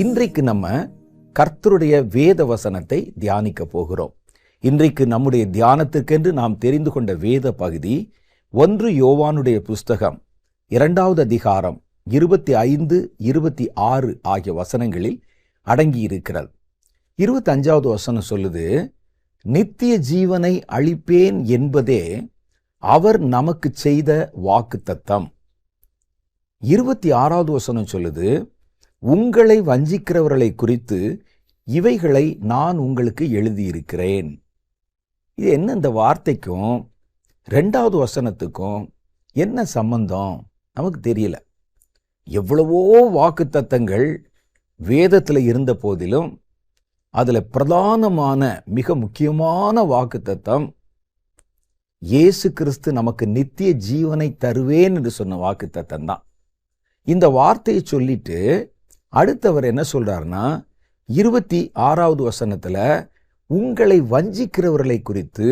இன்றைக்கு நம்ம கர்த்தருடைய வேத வசனத்தை தியானிக்க போகிறோம். இன்றைக்கு நம்முடைய தியானத்திற்கென்று நாம் தெரிந்து கொண்ட வேத பகுதி 1 யோவானுடைய புஸ்தகம் 2வது அதிகாரம் 25, 26 ஆகிய வசனங்களில் அடங்கியிருக்கிறது. 25வது வசனம் சொல்லுது, நித்திய ஜீவனை அளிப்பேன் என்பதே அவர் நமக்கு செய்த வாக்குத்தத்தம். 26வது வசனம் சொல்லுது, உங்களை வஞ்சிக்கிறவர்களை குறித்து இவைகளை நான் உங்களுக்கு எழுதியிருக்கிறேன். இது என்ன, இந்த வார்த்தைக்கும் 2வது வசனத்துக்கும் என்ன சம்பந்தம் நமக்கு தெரியல. எவ்வளவோ வாக்குத்தத்தங்கள் வேதத்தில் இருந்த போதிலும் அதில் பிரதானமான மிக முக்கியமான வாக்குத்தத்தம் இயேசு கிறிஸ்து நமக்கு நித்திய ஜீவனை தருவேன் என்று சொன்ன வாக்குத்தத்தம் தான். இந்த வார்த்தையை சொல்லிட்டு அடுத்தவர் என்ன சொல்றாருன்னா, 26வது வசனத்துல உங்களை வஞ்சிக்கிறவர்களை குறித்து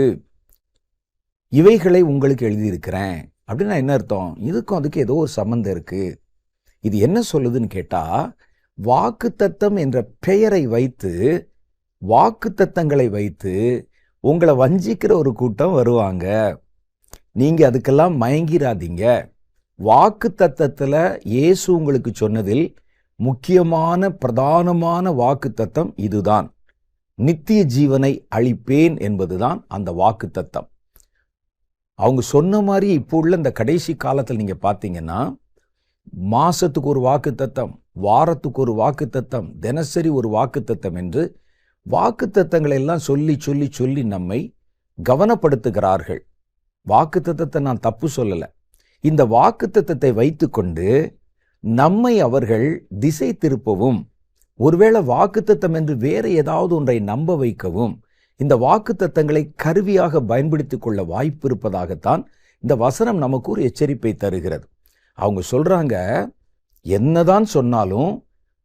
இவைகளை உங்களுக்கு எழுதியிருக்கிறேன் அப்படின்னா என்ன அர்த்தம்? இதுக்கும் அதுக்கு ஏதோ ஒரு சம்பந்தம் இருக்கு. இது என்ன சொல்லுதுன்னு கேட்டா, வாக்குத்தத்தம் என்ற பெயரை வைத்து, வாக்குத்தத்தங்களை வைத்து உங்களை வஞ்சிக்கிற ஒரு கூட்டம் வருவாங்க. நீங்க அதுக்கெல்லாம் மயங்கிராதீங்க. வாக்குத்தத்தத்துல இயேசு உங்களுக்கு சொன்னதில் முக்கியமான பிரதானமான வாக்குத்தத்தம் இதுதான். நித்திய ஜீவனை அளிப்பேன் என்பதுதான் அந்த வாக்குத்தத்தம். அவங்க சொன்ன மாதிரி இப்போ உள்ள இந்த கடைசி காலத்தில் நீங்க பார்த்தீங்கன்னா, மாசத்துக்கு ஒரு வாக்குத்தத்தம், வாரத்துக்கு ஒரு வாக்குத்தத்தம், தினசரி ஒரு வாக்குத்தத்தம் என்று வாக்குத்தத்தங்களை எல்லாம் சொல்லி சொல்லி சொல்லி நம்மை கவனப்படுத்துகிறார்கள். வாக்குத்தத்தத்தை நான் தப்பு சொல்லல. இந்த வாக்குத்தத்தத்தை வைத்துக்கொண்டு நம்மை அவர்கள் திசை திருப்பவும், ஒருவேளை வாக்குத்தத்தம் என்று வேற ஏதாவது ஒன்றை நம்ப வைக்கவும் இந்த வாக்குத்தத்தங்களை கருவியாக பயன்படுத்திக் கொள்ள வாய்ப்பு இருப்பதாகத்தான் இந்த வசனம் நமக்கு ஒரு எச்சரிப்பை தருகிறது. அவங்க சொல்றாங்க, என்னதான் சொன்னாலும்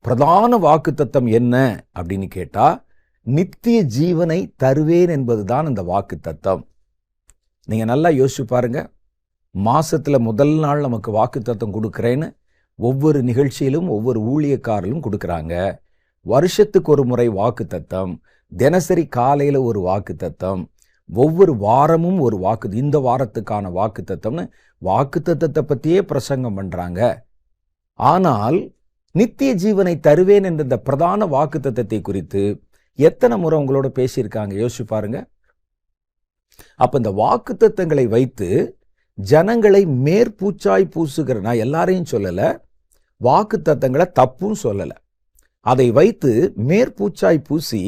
பிரதான வாக்குத்தத்தம் என்ன அப்படின்னு கேட்டா, நித்திய ஜீவனை தருவேன் என்பதுதான் அந்த வாக்குத்தத்தம். நீங்க நல்லா யோசிச்சு பாருங்க. மாசத்துல முதல் நாள் நமக்கு வாக்குத்தத்தம் கொடுக்கிறேன்னு ஒவ்வொரு நிகழ்ச்சியிலும் ஒவ்வொரு ஊழியக்காரர்களும் கொடுக்குறாங்க. வருஷத்துக்கு ஒரு முறை வாக்குத்தத்தம், தினசரி காலையில ஒரு வாக்குத்தத்தம், ஒவ்வொரு வாரமும் ஒரு இந்த வாரத்துக்கான வாக்குத்தத்தம்னு வாக்குத்தத்தத்தை பத்தியே பிரசங்கம் பண்றாங்க. ஆனால் நித்திய ஜீவனை தருவேன் என்ற இந்த பிரதான வாக்குத்தத்தத்தை குறித்து எத்தனை முறை உங்களோட பேசியிருக்காங்க யோசிச்சு பாருங்க. அப்ப இந்த வாக்குத்தத்தங்களை வைத்து ஜனங்களை மேற்பூச்சாய் பூசுகிற, நான் எல்லாரையும் சொல்லல, வாக்குத்தத்தங்களை தப்பும் சொல்லல, அதை வைத்து மேற்பூச்சாய் பூசி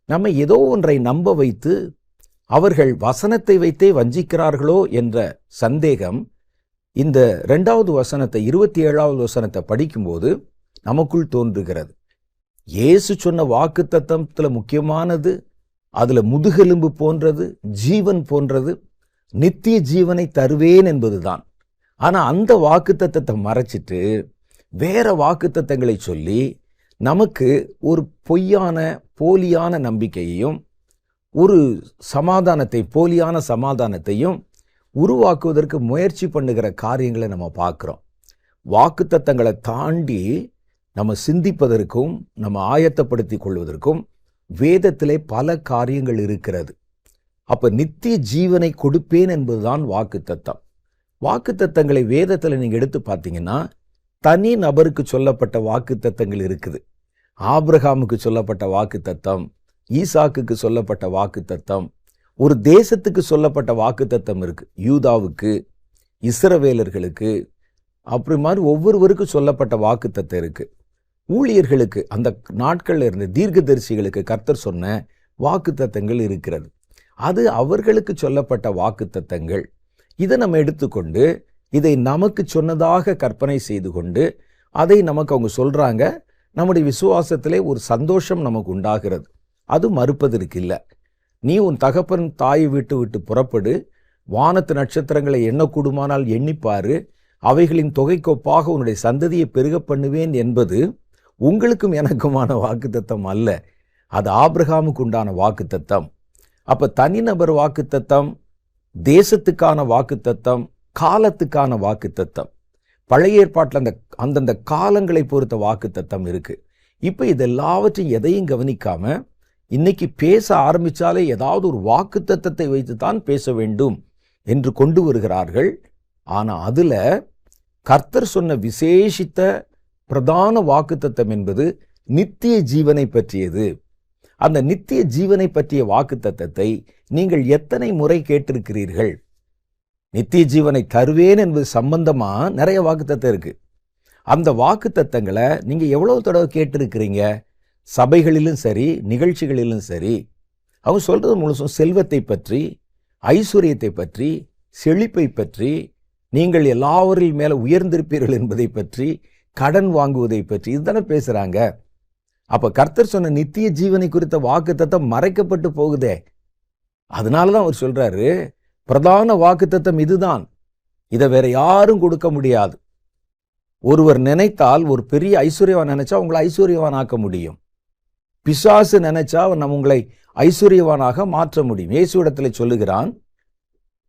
நம்ம ஏதோ ஒன்றை நம்ப வைத்து அவர்கள் வசனத்தை வைத்தே வஞ்சிக்கிறார்களோ என்ற சந்தேகம் இந்த 2வது வசனத்தை 27வது வசனத்தை படிக்கும்போது நமக்குள் தோன்றுகிறது. இயேசு சொன்ன வாக்குத்தத்தத்துல முக்கியமானது, அதுல முதுகெலும்பு போன்றது, ஜீவன் போன்றது, நித்திய ஜீவனை தருவேன் என்பதுதான். ஆனா அந்த வாக்குத்தத்தத்தை மறைச்சிட்டு வேற வாக்குத்தத்தங்களை சொல்லி நமக்கு ஒரு பொய்யான போலியான நம்பிக்கையையும் ஒரு சமாதானத்தை, போலியான சமாதானத்தையும் உருவாக்குவதற்கு முயற்சி பண்ணுகிற காரியங்களை நம்ம பார்க்கிறோம். வாக்குத்தத்தங்களை தாண்டி நம்ம சிந்திப்பதற்கும் நம்ம ஆயத்தப்படுத்திக் கொள்வதற்கும் வேதத்திலே பல காரியங்கள் இருக்கிறது. அப்ப நித்திய ஜீவனை கொடுப்பேன் என்பதுதான் வாக்குத்தத்தம். வாக்குத்தத்தங்களை வேதத்தில் நீங்க எடுத்து பார்த்தீங்கன்னா, தனி நபருக்கு சொல்லப்பட்ட வாக்குத்தத்தங்கள் இருக்குது. ஆபிரகாமுக்கு சொல்லப்பட்ட வாக்குத்தத்தம், ஈசாக்குக்கு சொல்லப்பட்ட வாக்குத்தத்தம், ஒரு தேசத்துக்கு சொல்லப்பட்ட வாக்குத்தத்தம் இருக்கு, யூதாவுக்கு, இஸ்ரவேலர்களுக்கு, அப்படி மாதிரி ஒவ்வொருவருக்கும் சொல்லப்பட்ட வாக்குத்தத்தம் இருக்கு. ஊழியர்களுக்கு, அந்த நாட்கள்ல இருந்த தீர்க்கதரிசிகளுக்கு கர்த்தர் சொன்ன வாக்குத்தத்தங்கள் இருக்கிறது. அது அவர்களுக்கு சொல்லப்பட்ட வாக்குத்தத்தங்கள். இதை நம்ம எடுத்துக்கொண்டு இதை நமக்கு சொன்னதாக கற்பனை செய்து கொண்டு அதை நமக்கு அவங்க சொல்றாங்க. நம்முடைய விசுவாசத்திலே ஒரு சந்தோஷம் நமக்கு உண்டாகிறது. அது மறுப்பதற்கு இல்லை. நீ உன் தகப்பன் தாயை விட்டு புறப்படு, வானத்து நட்சத்திரங்களை எண்ணக்கூடுமானால் எண்ணிப்பாரு, அவைகளின் தொகைக்கொப்பாக உன்னுடைய சந்ததியை பெருக பண்ணுவேன் என்பது உங்களுக்கும் எனக்குமான வாக்குத்தத்தம் அல்ல. அது ஆபிரகாமுக்கு உண்டான வாக்குத்தத்தம். அப்ப தனிநபர் வாக்குத்தத்தம், தேசத்துக்கான வாக்குத்தத்தம், காலத்துக்கான வாக்குத்தத்தம். பழைய ஏற்பாட்டில் அந்தந்த காலங்களை பொறுத்த வாக்குத்தத்தம் இருக்கு. இப்ப இதெல்லாவற்றையும் எதையும் கவனிக்காம இன்னைக்கு பேச ஆரம்பிச்சாலே ஏதாவது ஒரு வாக்குத்தத்தத்தை வைத்துத்தான் பேச வேண்டும் என்று கொண்டு வருகிறார்கள். ஆனா அதுல கர்த்தர் சொன்ன விசேஷித்த பிரதான வாக்குத்தத்தம் என்பது நித்திய ஜீவனை பற்றியது. அந்த நித்திய ஜீவனை பற்றிய வாக்குத்தத்தத்தை நீங்கள் எத்தனை முறை கேட்டிருக்கிறீர்கள்? நித்திய ஜீவனை தருவேன் என்பது சம்பந்தமா நிறைய வாக்குத்தத்தம் இருக்கு. அந்த வாக்குத்தத்தங்களை நீங்க எவ்வளவு தடவை கேட்டிருக்கிறீங்க? சபைகளிலும் சரி, நிகழ்ச்சிகளிலும் சரி, அவங்க சொல்றது முழுசும் செல்வத்தை பற்றி, ஐஸ்வர்யத்தை பற்றி, செழிப்பை பற்றி, நீங்கள் எல்லாவரின் மேல உயர்ந்திருப்பீர்கள் என்பதை பற்றி, கடன் வாங்குவதை பற்றி இதுதானே பேசுறாங்க. அப்ப கர்த்தர் சொன்ன நித்திய ஜீவனை குறித்த வாக்குத்தத்தம் மறைக்கப்பட்டு போகுதே. அதனாலதான் அவர் சொல்றாரு, பிரதான வாக்குத்தத்தம் இதுதான், இதை வேற யாரும் கொடுக்க முடியாது. ஒருவர் நினைத்தால், ஒரு பெரிய ஐஸ்வர்யவான் நினைச்சா உங்களை ஐஸ்வர்யவான் ஆக்க முடியும். பிசாசு நினைச்சா நம்ம உங்களை ஐஸ்வர்யவானாக மாற்ற முடியும். இயேசுவிடத்துல சொல்லுகிறான்,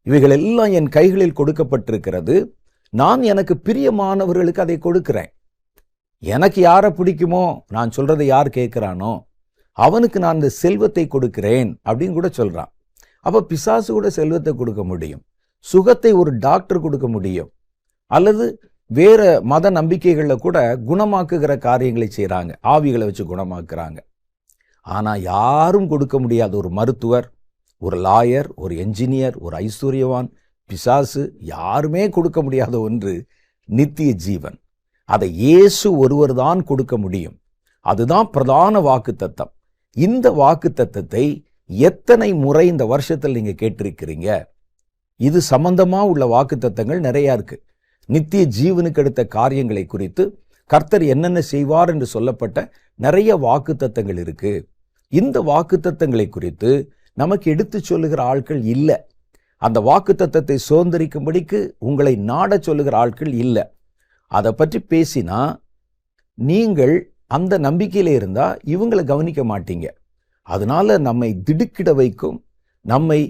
இவைகள் எல்லாம் என் கைகளில் கொடுக்கப்பட்டிருக்கிறது, நான் எனக்கு பிரியமானவர்களுக்கு அதை கொடுக்கிறேன். எனக்கு யாரை பிடிக்குமோ, நான் சொல்றதை யார் கேட்கிறானோ அவனுக்கு நான் இந்த செல்வத்தை கொடுக்கிறேன் அப்படின்னு கூட சொல்றான். அப்ப பிசாசு கூட செல்வத்தை கொடுக்க முடியும், சுகத்தை ஒரு டாக்டர் கொடுக்க முடியும், அல்லது வேற மத நம்பிக்கைகள்ல கூட குணமாக்குகிற காரியங்களை செய்யறாங்க, ஆவிகளை வச்சு குணமாக்குறாங்க. ஆனா யாரும் கொடுக்க முடியாத ஒரு மருத்துவர், ஒரு லாயர், ஒரு என்ஜினியர், ஒரு ஐஸ்வர்யவான், பிசாசு, யாருமே கொடுக்க முடியாத ஒன்று நித்திய ஜீவன். அதை இயேசு ஒருவர் தான் கொடுக்க முடியும். அதுதான் பிரதான வாக்குத்தத்தம். இந்த வாக்குத்தத்தத்தை எத்தனை முறை இந்த வருஷத்தில் நீங்க கேட்டிருக்கிறீங்க? இது சம்பந்தமா உள்ள வாக்குத்தத்தங்கள் நிறைய இருக்கு. நித்திய ஜீவனுக்கு அடுத்த காரியங்களை குறித்து கர்த்தர் என்னென்ன செய்வார் என்று சொல்லப்பட்ட நிறைய வாக்குத்தத்தங்கள் இருக்கு. இந்த வாக்குத்தத்தங்களை குறித்து நமக்கு எடுத்து சொல்லுகிற ஆட்கள் இல்லை. அந்த வாக்குத்தத்தத்தை சுதந்திரிக்கும்படிக்கு உங்களை நாட சொல்லுகிற ஆட்கள் இல்லை. அதை பற்றி பேசினா நீங்கள் அந்த நம்பிக்கையில இருந்தா இவங்களை கவனிக்க மாட்டீங்க. அதனால நம்மை திடுக்கிட வைக்கும், நம்மை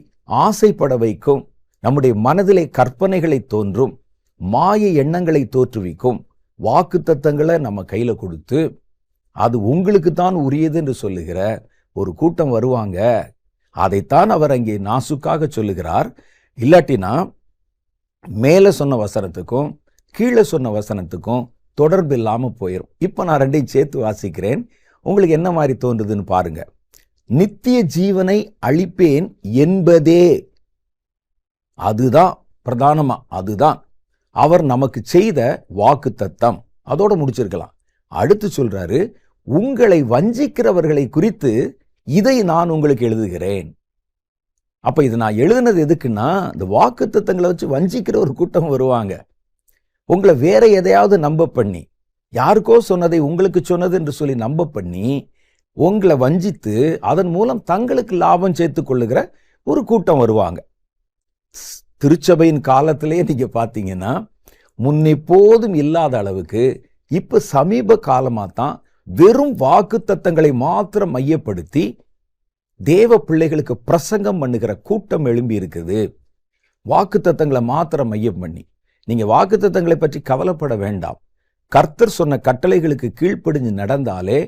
ஆசைப்பட வைக்கும், நம்முடைய மனதிலே கற்பனைகளை தோன்றும், மாய எண்ணங்களை தோற்றுவிக்கும் வாக்குத்தத்தங்களை நம்ம கையில கொடுத்து அது உங்களுக்கு தான் உரியது என்று சொல்லுகிற ஒரு கூட்டம் வருவாங்க. அதைத்தான் அவர் அங்கே நாசுக்காக சொல்லுகிறார். இல்லாட்டினா மேல சொன்ன வசனத்துக்கும் கீழே சொன்ன வசனத்துக்கும் தொடர்பு இல்லாம போயிடும். இப்ப நான் ரெண்டையும் சேர்த்து வாசிக்கிறேன், உங்களுக்கு என்ன மாதிரி தோன்றுதுன்னு பாருங்க. நித்திய ஜீவனை அளிப்பேன் என்பதே, அதுதான் பிரதானமா, அதுதான் அவர் நமக்கு செய்த வாக்குத்தத்தம். அதோட முடிச்சிருக்கலாம். அடுத்து சொல்றாரு, உங்களை வஞ்சிக்கிறவர்களை குறித்து இதை நான் உங்களுக்கு எழுதுகிறேன். அப்ப இது நான் எழுதுனது எதுக்குன்னா, இந்த வாக்குத்தத்தங்களை வச்சு வஞ்சிக்கிற ஒரு கூட்டம் வருவாங்க. உங்களை வேற எதையாவது நம்ப பண்ணி, யாருக்கோ சொன்னதை உங்களுக்கு சொன்னது என்று சொல்லி நம்ப பண்ணி உங்களை வஞ்சித்து அதன் மூலம் தங்களுக்கு லாபம் சேர்த்துக் கொள்ளுகிற ஒரு கூட்டம் வருவாங்க. திருச்சபையின் காலத்திலே நீங்க பாத்தீங்கன்னா முன்னெப்போதும் இல்லாத அளவுக்கு இப்ப சமீப காலமா தான் வெறும் வாக்குத்தத்தங்களை மாத்திரம் மையப்படுத்தி தேவ பிள்ளைகளுக்கு பிரசங்கம் பண்ணுகிற கூட்டம் எழும்பி இருக்குது. வாக்குத்தத்தங்களை மாத்திரம் மையம் பண்ணி, நீங்க வாக்குத்தத்தங்களை பற்றி கவலைப்பட வேண்டாம். கர்த்தர் சொன்ன கட்டளைகளுக்கு கீழ்ப்படிஞ்சு நடந்தாலே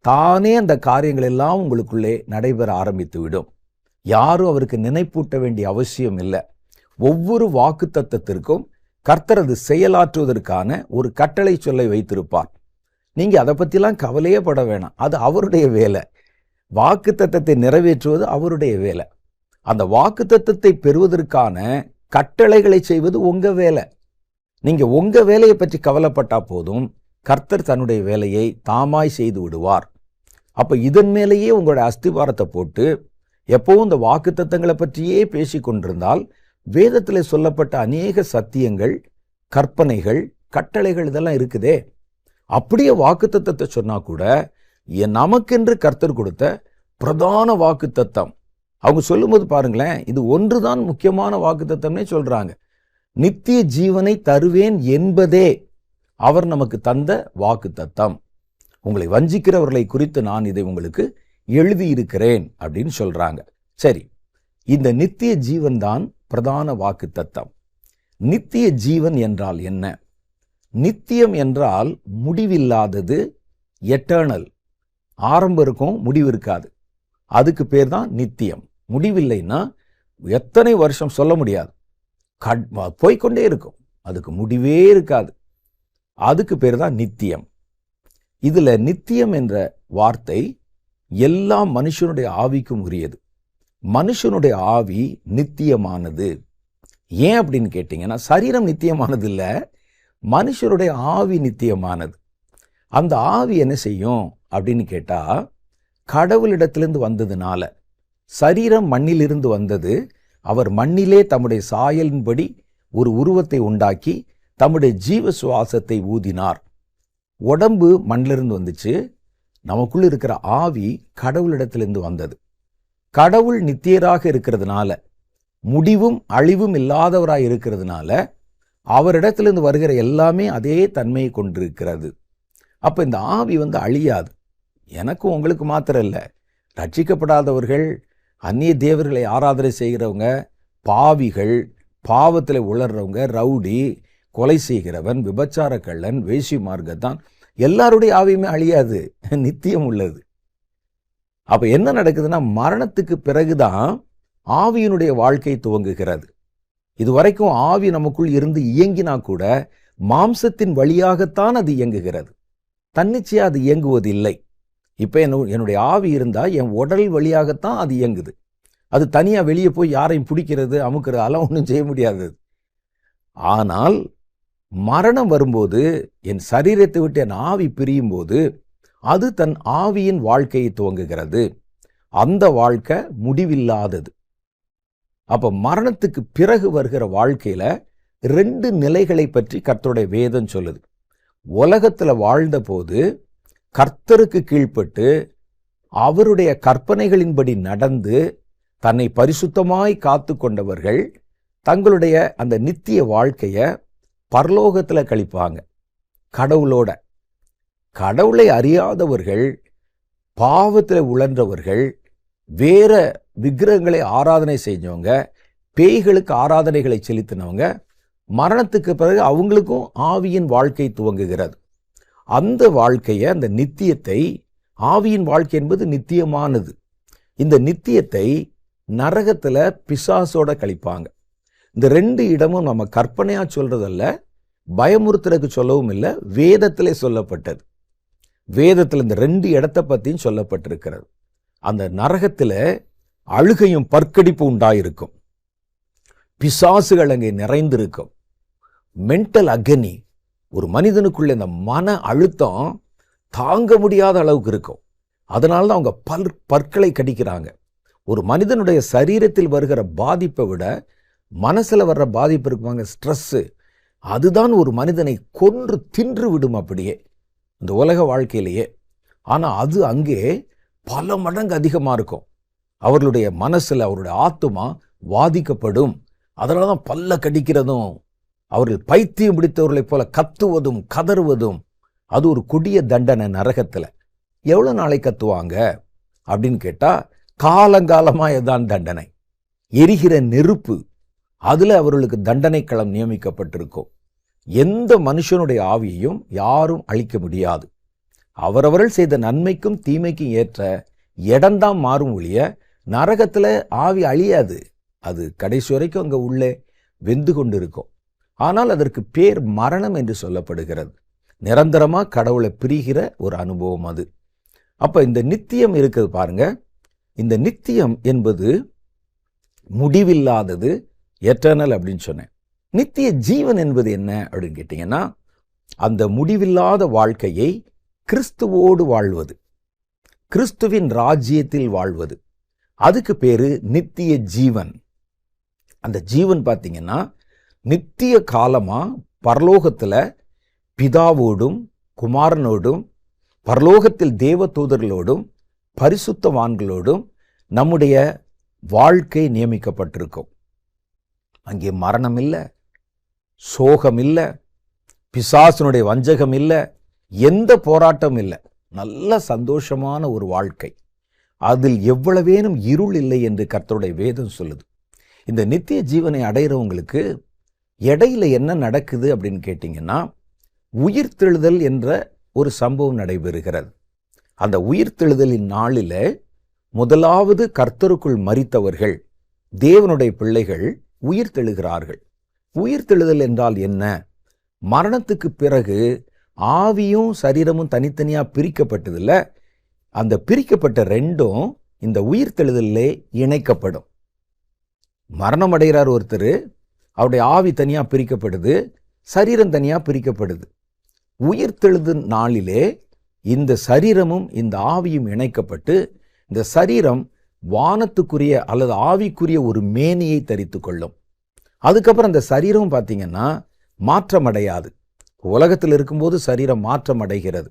தானே அந்த காரியங்கள் எல்லாம் உங்களுக்குள்ளே நடைபெற ஆரம்பித்து விடும். யாரும் அவருக்கு நினைப்பூட்ட வேண்டிய அவசியம் இல்லை. ஒவ்வொரு வாக்குத்தத்தத்திற்கும் கர்த்தர் அது செயலாற்றுவதற்கான ஒரு கட்டளை சொல்லை வைத்திருப்பார். நீங்க அதை பத்திலாம் கவலையே பட வேணாம், அது அவருடைய வேலை. வாக்குத்தத்தத்தை நிறைவேற்றுவது அவருடைய வேலை. அந்த வாக்குத்தத்தத்தை பெறுவதற்கான கட்டளைகளை செய்வது உங்க வேலை. நீங்க உங்க வேலையை பற்றி கவலைப்பட்டா போதும், கர்த்தர் தன்னுடைய வேலையை தாமாய் செய்து விடுவார். அப்ப இதன் மேலேயே உங்களுடைய அஸ்திவாரத்தை போட்டு எப்பவும் இந்த வாக்குத்தத்தங்களை பற்றியே பேசி கொண்டிருந்தால் வேதத்தில் சொல்லப்பட்ட அநேக சத்தியங்கள், கற்பனைகள், கட்டளைகள் இதெல்லாம் இருக்குதே. அப்படியே வாக்குத்தத்தத்தை சொன்னா கூட நமக்கென்று கர்த்தர் கொடுத்த பிரதான வாக்குத்தத்தம் அவங்க சொல்லும்போது பாருங்களேன், இது ஒன்றுதான் முக்கியமான வாக்குத்தத்தம்னே சொல்றாங்க. நித்திய ஜீவனை தருவேன் என்பதே அவர் நமக்கு தந்த வாக்குத்தத்தம். உங்களை வஞ்சிக்கிறவர்களை குறித்து நான் இதை உங்களுக்கு எழுதியிருக்கிறேன் அப்படின்னு சொல்றாங்க. சரி, இந்த நித்திய ஜீவன் தான் பிரதான வாக்குத்தத்தம். நித்திய ஜீவன் என்றால் என்ன? நித்தியம் என்றால் முடிவில்லாதது, எட்டர்னல், ஆரம்பம் இருக்கும், முடிவு இருக்காது. அதுக்கு பேர் தான் நித்தியம். முடிவில்லைன்னா எத்தனை வருஷம் சொல்ல முடியாது, போய்கொண்டே இருக்கும், அதுக்கு முடிவே இருக்காது. அதுக்கு பேர் தான் நித்தியம். இதுல நித்தியம் என்ற வார்த்தை எல்லா மனுஷனுடைய ஆவிக்கும் உரியது. மனுஷனுடைய ஆவி நித்தியமானது. ஏன் அப்படின்னு கேட்டீங்கன்னா, சரீரம் நித்தியமானது இல்ல, மனுஷனுடைய ஆவி நித்தியமானது. அந்த ஆவி என்ன செய்யும் அப்படின்னு கேட்டா, கடவுளிடத்திலிருந்து வந்ததுனால, சரீரம் மண்ணிலிருந்து வந்தது, அவர் மண்ணிலே தம்முடைய சாயலின்படி ஒரு உருவத்தை உண்டாக்கி தம்முடைய ஜீவ சுவாசத்தை ஊதினார். உடம்பு மண்ணிலிருந்து வந்துச்சு, நமக்குள்ள இருக்கிற ஆவி கடவுளிடத்திலிருந்து வந்தது. கடவுள் நித்தியராக இருக்கிறதுனால, முடிவும் அழிவும் இல்லாதவராய் இருக்கிறதுனால, அவரிடத்திலிருந்து வருகிற எல்லாமே அதே தன்மையை கொண்டிருக்கிறது. அப்ப இந்த ஆவி அழியாது. எனக்கும் உங்களுக்கு மாத்திரம் இல்லை, ரட்சிக்கப்படாதவர்கள், அந்நிய தேவர்களை ஆராதனை செய்கிறவங்க, பாவிகள், பாவத்தில் உளர்றவங்க, ரவுடி, கொலை செய்கிறவன், விபச்சார கள்ளன், வேசி மார்க்கத்தான், எல்லாருடைய ஆவியுமே அழியாது, நித்தியம் உள்ளது. அப்ப என்ன நடக்குதுன்னா, மரணத்துக்கு பிறகுதான் ஆவியினுடைய வாழ்க்கை துவங்குகிறது. இதுவரைக்கும் ஆவி நமக்குள் இருந்து இயங்கினா கூட மாம்சத்தின் வழியாகத்தான் அது இயங்குகிறது, தன்னிச்சையா அது இயங்குவது இல்லை. இப்ப என்னுடைய ஆவி இருந்தா என் உடல் வழியாகத்தான் அது இயங்குது. அது தனியா வெளியே போய் யாரையும் பிடிக்கிறது, அமுக்கிறது, அதெல்லாம் ஒன்றும் செய்ய முடியாது. ஆனால் மரணம் வரும்போது, என் சரீரத்தை விட்டு என் ஆவி பிரியும் போது, அது தன் ஆவியின் வாழ்க்கையை துவங்குகிறது. அந்த வாழ்க்கை முடிவில்லாதது. அப்ப மரணத்துக்கு பிறகு வருகிற வாழ்க்கையில 2 நிலைகளை பற்றி கர்த்தருடைய வேதம் சொல்லுது. உலகத்துல வாழ்ந்த போது கர்த்தருக்கு கீழ்ப்பட்டு அவருடைய கற்பனைகளின்படி நடந்து தன்னை பரிசுத்தமாய் காத்து கொண்டவர்கள் தங்களுடைய அந்த நித்திய வாழ்க்கைய பரலோகத்துல கழிப்பாங்க, கடவுளோட. கடவுளை அறியாதவர்கள், பாவத்தில் உழன்றவர்கள், வேற விக்கிரகங்களை ஆராதனை செஞ்சவங்க, பேய்களுக்கு ஆராதனைகளை செலுத்தினவங்க, மரணத்துக்கு பிறகு அவங்களுக்கும் ஆவியின் வாழ்க்கை துவங்குகிறது. அந்த வாழ்க்கையை, அந்த நித்தியத்தை, ஆவியின் வாழ்க்கை என்பது நித்தியமானது. இந்த நித்தியத்தை நரகத்துல பிசாசோட கழிப்பாங்க. இந்த 2 இடமும் நம்ம கற்பனையா சொல்றதல்ல, பயமுறுத்துறதுக்கு சொல்லவும் இல்லை, வேதத்திலே சொல்லப்பட்டது. வேதத்தில் இந்த 2 இடத்தை பற்றியும் சொல்லப்பட்டிருக்கிறது. அந்த நரகத்தில் அழுகையும் பற்கடிப்பு உண்டாயிருக்கும், பிசாசுகள் அங்கே நிறைந்திருக்கும், மென்டல் அகனி, ஒரு மனிதனுக்குள்ள இந்த மன அழுத்தம் தாங்க முடியாத அளவுக்கு இருக்கும். அதனால தான் அவங்க பற்களை கடிக்கிறாங்க. ஒரு மனிதனுடைய சரீரத்தில் வருகிற பாதிப்பை விட மனசுல வர்ற பாதிப்பு இருக்குவாங்க, ஸ்ட்ரெஸ்ஸு, அதுதான் ஒரு மனிதனை கொன்று தின்று விடும் அப்படியே இந்த உலக வாழ்க்கையிலேயே. ஆனால் அது அங்கே பல மடங்கு அதிகமாக இருக்கும். அவர்களுடைய மனசில் அவருடைய ஆத்துமா வாதிக்கப்படும். அதனால தான் பல்ல கடிக்கிறதும், அவர்கள் பைத்தியம் பிடித்தவர்களைப் போல கத்துவதும் கதறுவதும். அது ஒரு கொடிய தண்டனை நரகத்தில். எவ்வளோ நாளை கத்துவாங்க அப்படின்னு கேட்டால், காலங்காலமாக தான் தண்டனை. எரிகிற நெருப்பு, அதில் அவர்களுக்கு தண்டனை களம் நியமிக்கப்பட்டிருக்கும். எந்த மனுஷனுடைய ஆவியையும் யாரும் அழிக்க முடியாது. அவரவர்கள் செய்த நன்மைக்கும் தீமைக்கும் ஏற்ற இடம்தான் மாறும் ஒழிய நரகத்தில் ஆவி அழியாது. அது கடைசி வரைக்கும் அங்கே உள்ளே வெந்து கொண்டு இருக்கும். ஆனால் அதற்கு பேர் மரணம் என்று சொல்லப்படுகிறது. நிரந்தரமாக கடவுளை பிரிகிற ஒரு அனுபவம் அது. அப்போ இந்த நித்தியம் இருக்குது பாருங்க. இந்த நித்தியம் என்பது முடிவில்லாதது, எட்டர்னல் அப்படின்னு சொன்னேன். நித்திய ஜீவன் என்பது என்ன அப்படின்னு கேட்டிங்கன்னா, அந்த முடிவில்லாத வாழ்க்கையை கிறிஸ்துவோடு வாழ்வது, கிறிஸ்துவின் ராஜ்யத்தில் வாழ்வது, அதுக்கு பேரு நித்திய ஜீவன். அந்த ஜீவன் பார்த்தீங்கன்னா நித்திய காலமா பரலோகத்தில் பிதாவோடும் குமாரனோடும் பரலோகத்தில் தேவ தூதர்களோடும் பரிசுத்தவான்களோடும் நம்முடைய வாழ்க்கை நியமிக்கப்பட்டிருக்கும். அங்கே மரணம் இல்லை, சோகம் இல்லை, பிசாசனுடைய வஞ்சகம் இல்லை, எந்த போராட்டம் இல்லை. நல்ல சந்தோஷமான ஒரு வாழ்க்கை. அதில் எவ்வளவேனும் இருள் இல்லை என்று கர்த்தருடைய வேதம் சொல்லுது. இந்த நித்திய ஜீவனை அடைகிறவங்களுக்கு இடையில என்ன நடக்குது அப்படின்னு கேட்டிங்கன்னா, உயிர்த்தெழுதல் என்ற ஒரு சம்பவம் நடைபெறுகிறது. அந்த உயிர்த்தெழுதலின் நாளில முதலாவது கர்த்தருக்குள் மரித்தவர்கள், தேவனுடைய பிள்ளைகள் உயிர்த்தெழுகிறார்கள். உயிர்த்தெழுதல் என்றால் என்ன? மரணத்துக்கு பிறகு ஆவியும் சரீரமும் தனித்தனியா பிரிக்கப்பட்டதில்ல, அந்த பிரிக்கப்பட்ட ரெண்டும் இந்த உயிர்த்தெழுதலிலே இணைக்கப்படும். மரணம் அடைகிறார் ஒருத்தர், அவருடைய ஆவி தனியா பிரிக்கப்படுது, சரீரம் தனியா பிரிக்கப்படுது. உயிர்த்தெழுதல் நாளிலே இந்த சரீரமும் இந்த ஆவியும் இணைக்கப்பட்டு இந்த சரீரம் வானத்துக்குரிய அல்லது ஆவிக்குரிய ஒரு மேனியை தரித்து கொள்ளும். அதுக்கப்புறம் அந்த சரீரம் பார்த்தீங்கன்னா மாற்றம் அடையாது. உலகத்தில் இருக்கும்போது சரீரம் மாற்றம் அடைகிறது.